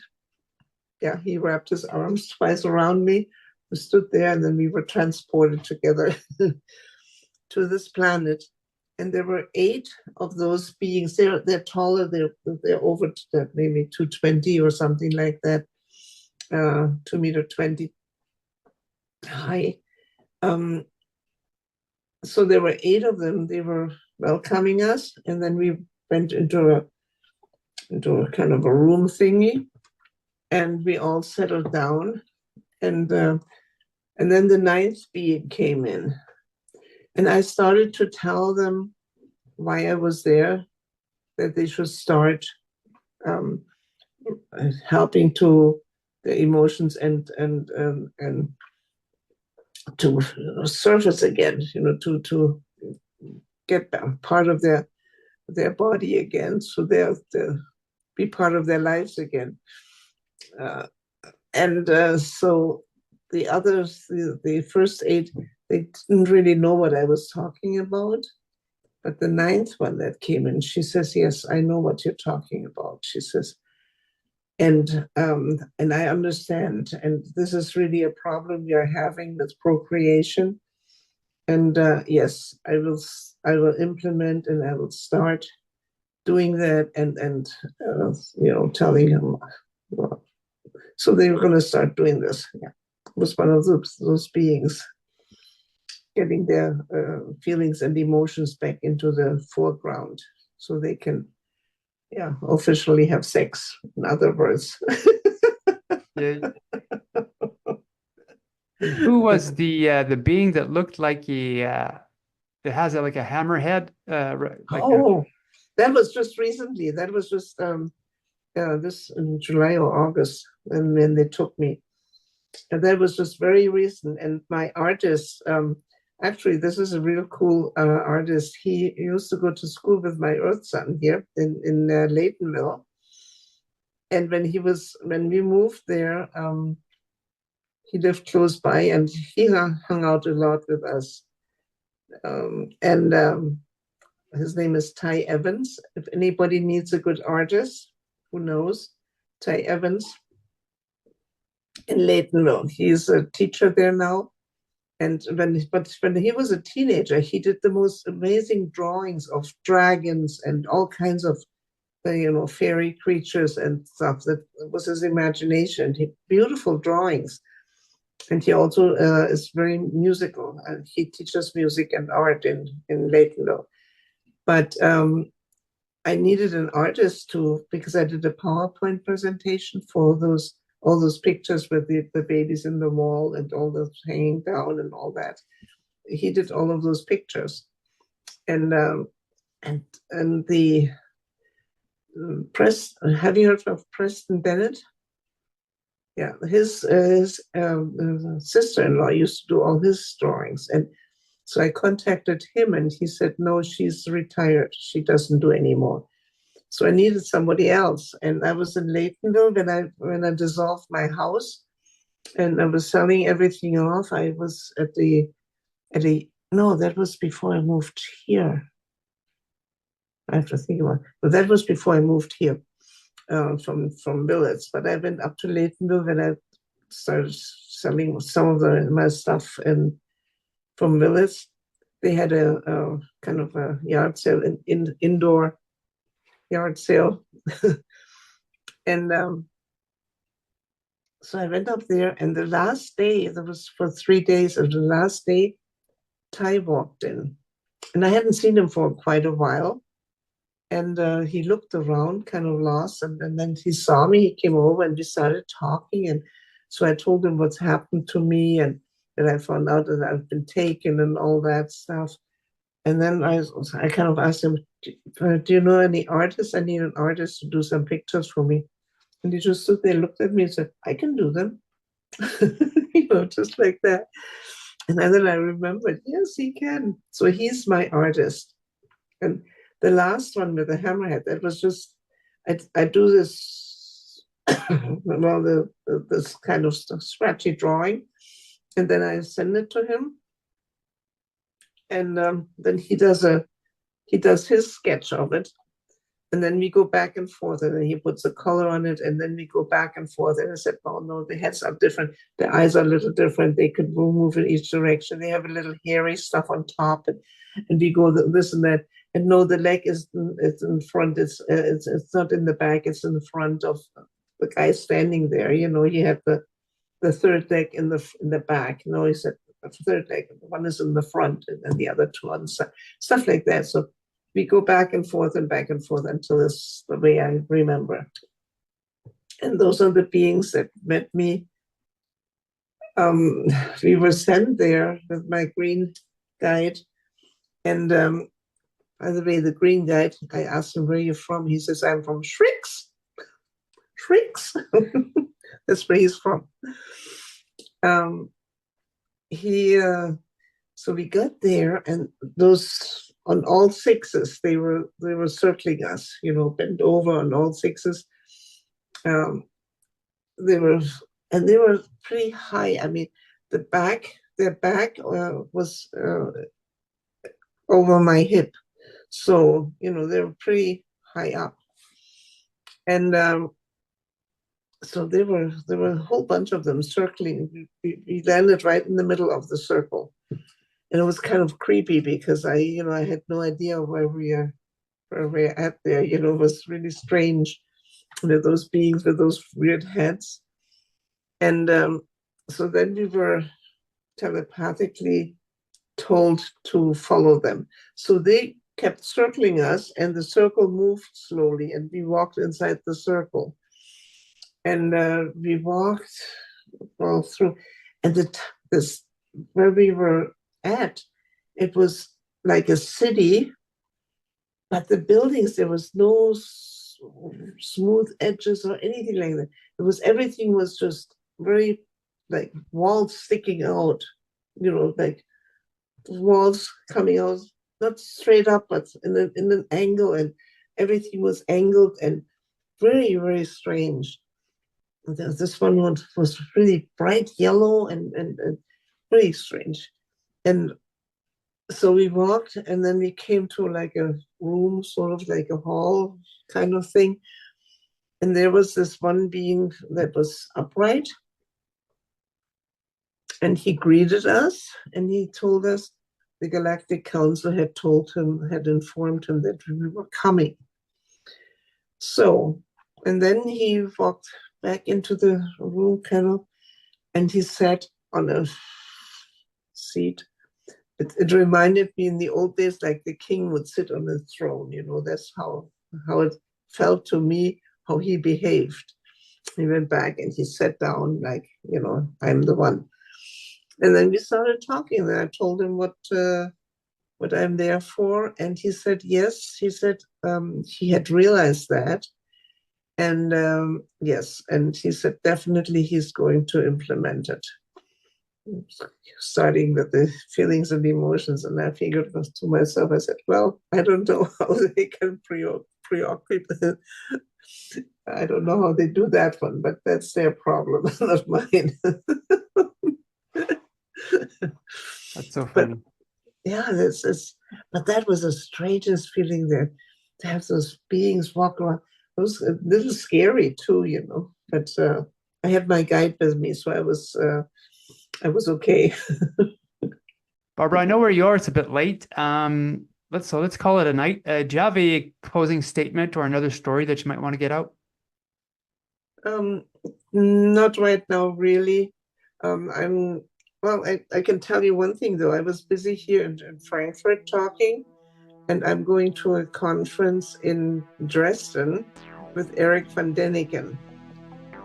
yeah, he wrapped his arms twice around me. We stood there, and then we were transported together to this planet. And there were 8 of those beings. They're taller. They're over maybe 220 or something like that. 2.20 high. So there were 8 of them. They were welcoming us, and then we went into a kind of a room thingy, and we all settled down, and then the 9th being came in, and I started to tell them why I was there, that they should start helping to the emotions and to surface again, to get part of their body again, so they'll be part of their lives again. So the others, the first 8, they didn't really know what I was talking about. But the 9th one that came in, she says, "Yes, I know what you're talking about." She says, and I understand. And this is really a problem we are having with procreation. And yes, I will implement, and I will start doing that, and telling him. Well, so they were going to start doing this. Yeah, it was one of those beings getting their feelings and emotions back into the foreground, so they can, officially have sex. In other words. Yeah. Who was the being that looked like that has like a hammerhead? That was just recently. That was just this in July or August, and when they took me. And that was just very recent. And my artist, actually, this is a real cool artist. He used to go to school with my Earth son here in Laytonville. And when we moved there, he lived close by, and he hung out a lot with us. His name is Ty Evans. If anybody needs a good artist, who knows? Ty Evans in Laytonville. He's a teacher there now. And when he was a teenager, he did the most amazing drawings of dragons and all kinds of fairy creatures and stuff. That was his imagination. Beautiful drawings. And he also is very musical, and he teaches music and art in Laytonville. But I needed an artist because I did a PowerPoint presentation for all those pictures with the babies in the wall and all those hanging down and all that. He did all of those pictures, and the have you heard of Preston Bennett? Yeah, his sister-in-law used to do all his drawings, and so I contacted him, and he said, "No, she's retired. She doesn't do anymore." So I needed somebody else, and I was in Laytonville when I dissolved my house, and I was selling everything off. I was no, that was before I moved here. I have to think about it. But that was before I moved here from Billets. But I went up to Laytonville when I started selling some of my stuff from Billets. They had a kind of a yard sale, indoor yard sale. And So I went up there, and the last day, there was for 3 days, of the last day, Ty walked in. And I hadn't seen him for quite a while. And he looked around, kind of lost. And then he saw me, he came over, and we started talking. And so I told him what's happened to me, and that I found out that I've been taken and all that stuff. And then I kind of asked him, do you know any artists? I need an artist to do some pictures for me. And he just stood there, looked at me and said, I can do them. Just like that. And then I remembered, yes, he can. So he's my artist. And the last one with the hammerhead, that was just, I do this, well, this kind of scratchy drawing. And then I send it to him. And then he does his sketch of it. And then we go back and forth, and then he puts a color on it, and then we go back and forth. And I said, oh, no, the heads are different. The eyes are a little different. They could move in each direction. They have a little hairy stuff on top, and we go this and that. And no, the leg it's in front. It's not in the back. It's in the front of the guy standing there. He had the third leg in the back. No, he said the third leg. One is in the front, and then the other two on the side. Stuff like that. So we go back and forth until it's the way I remember. And those are the beings that met me. We were sent there with my green guide. And by the way, the green guide, I asked him, where are you from? He says, I'm from Shricks. Shricks. That's where he's from. So we got there, and those on all sixes, they were circling us, bent over on all sixes. They were pretty high. I mean, their back was over my hip, so they were pretty high up, and so there were a whole bunch of them circling. We landed right in the middle of the circle. And it was kind of creepy because I had no idea where we're at there. It was really strange. Those beings with those weird heads. And so then we were telepathically told to follow them. So they kept circling us, and the circle moved slowly, and we walked inside the circle. And we walked all through, and this where we were at, it was like a city, but the buildings, there was no smooth edges or anything like that. Everything was just very like walls sticking out, like walls coming out, not straight up, but in an angle, and everything was angled and very, very strange. This one was really bright yellow and really strange. And so we walked, and then we came to like a room, sort of like a hall kind of thing. And there was this one being that was upright. And he greeted us, and he told us the Galactic Council had informed him that we were coming. So, and then he walked back into the room, and he sat on a seat. It reminded me in the old days, like the king would sit on the throne. That's how it felt to me, how he behaved. He went back and he sat down, like, I'm the one. And then we started talking. And I told him what I'm there for, and he said yes. He said he had realized that, and yes, and he said definitely he's going to implement it. Starting with the feelings and emotions, and I figured to myself, I said, well, I don't know how they can preoccupy. I don't know how they do that one, but that's their problem, not mine. That's so funny. Yeah, but that was the strangest feeling there, to have those beings walk around. It was a little scary too, but I had my guide with me, so I was okay. Barbara, I know where you are. It's a bit late. Let's call it a night. Do you have a closing statement or another story that you might want to get out? Um, Not right now, really. I can tell you one thing though. I was busy here in Frankfurt talking, and I'm going to a conference in Dresden with Eric van Deniken.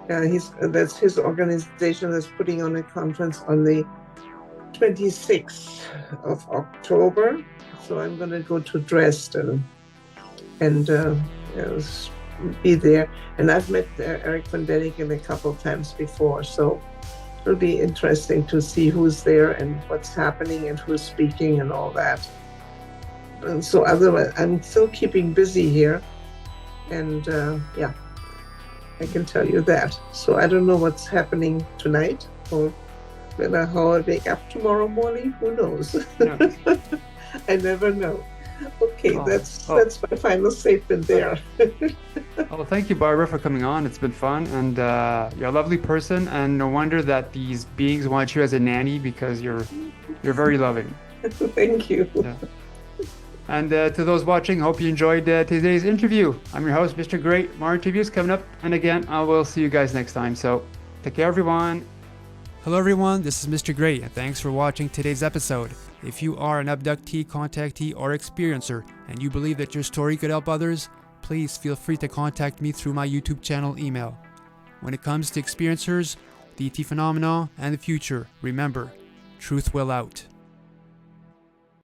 That's his organization that's putting on a conference on the 26th of October. So I'm going to go to Dresden and be there. And I've met Eric van Deniken a couple of times before, so it'll be interesting to see who's there and what's happening and who's speaking and all that. And so otherwise, I'm still keeping busy here. And yeah, I can tell you that. So I don't know what's happening tonight or how I'll wake up tomorrow morning. Who knows? Yeah. I never know. Okay, Oh, that's my final statement there. Well, thank you, Barbara, for coming on. It's been fun, and you're a lovely person, and no wonder that these beings want you as a nanny because you're very loving. Thank you. Yeah. And to those watching, hope you enjoyed today's interview. I'm your host, Mr. Great. More interviews coming up, and again, I will see you guys next time. So, take care, everyone. Hello, everyone. This is Mr. Great, and thanks for watching today's episode. If you are an abductee, contactee, or experiencer, and you believe that your story could help others, please feel free to contact me through my YouTube channel email. When it comes to experiencers, the ET phenomena, and the future, remember, truth will out.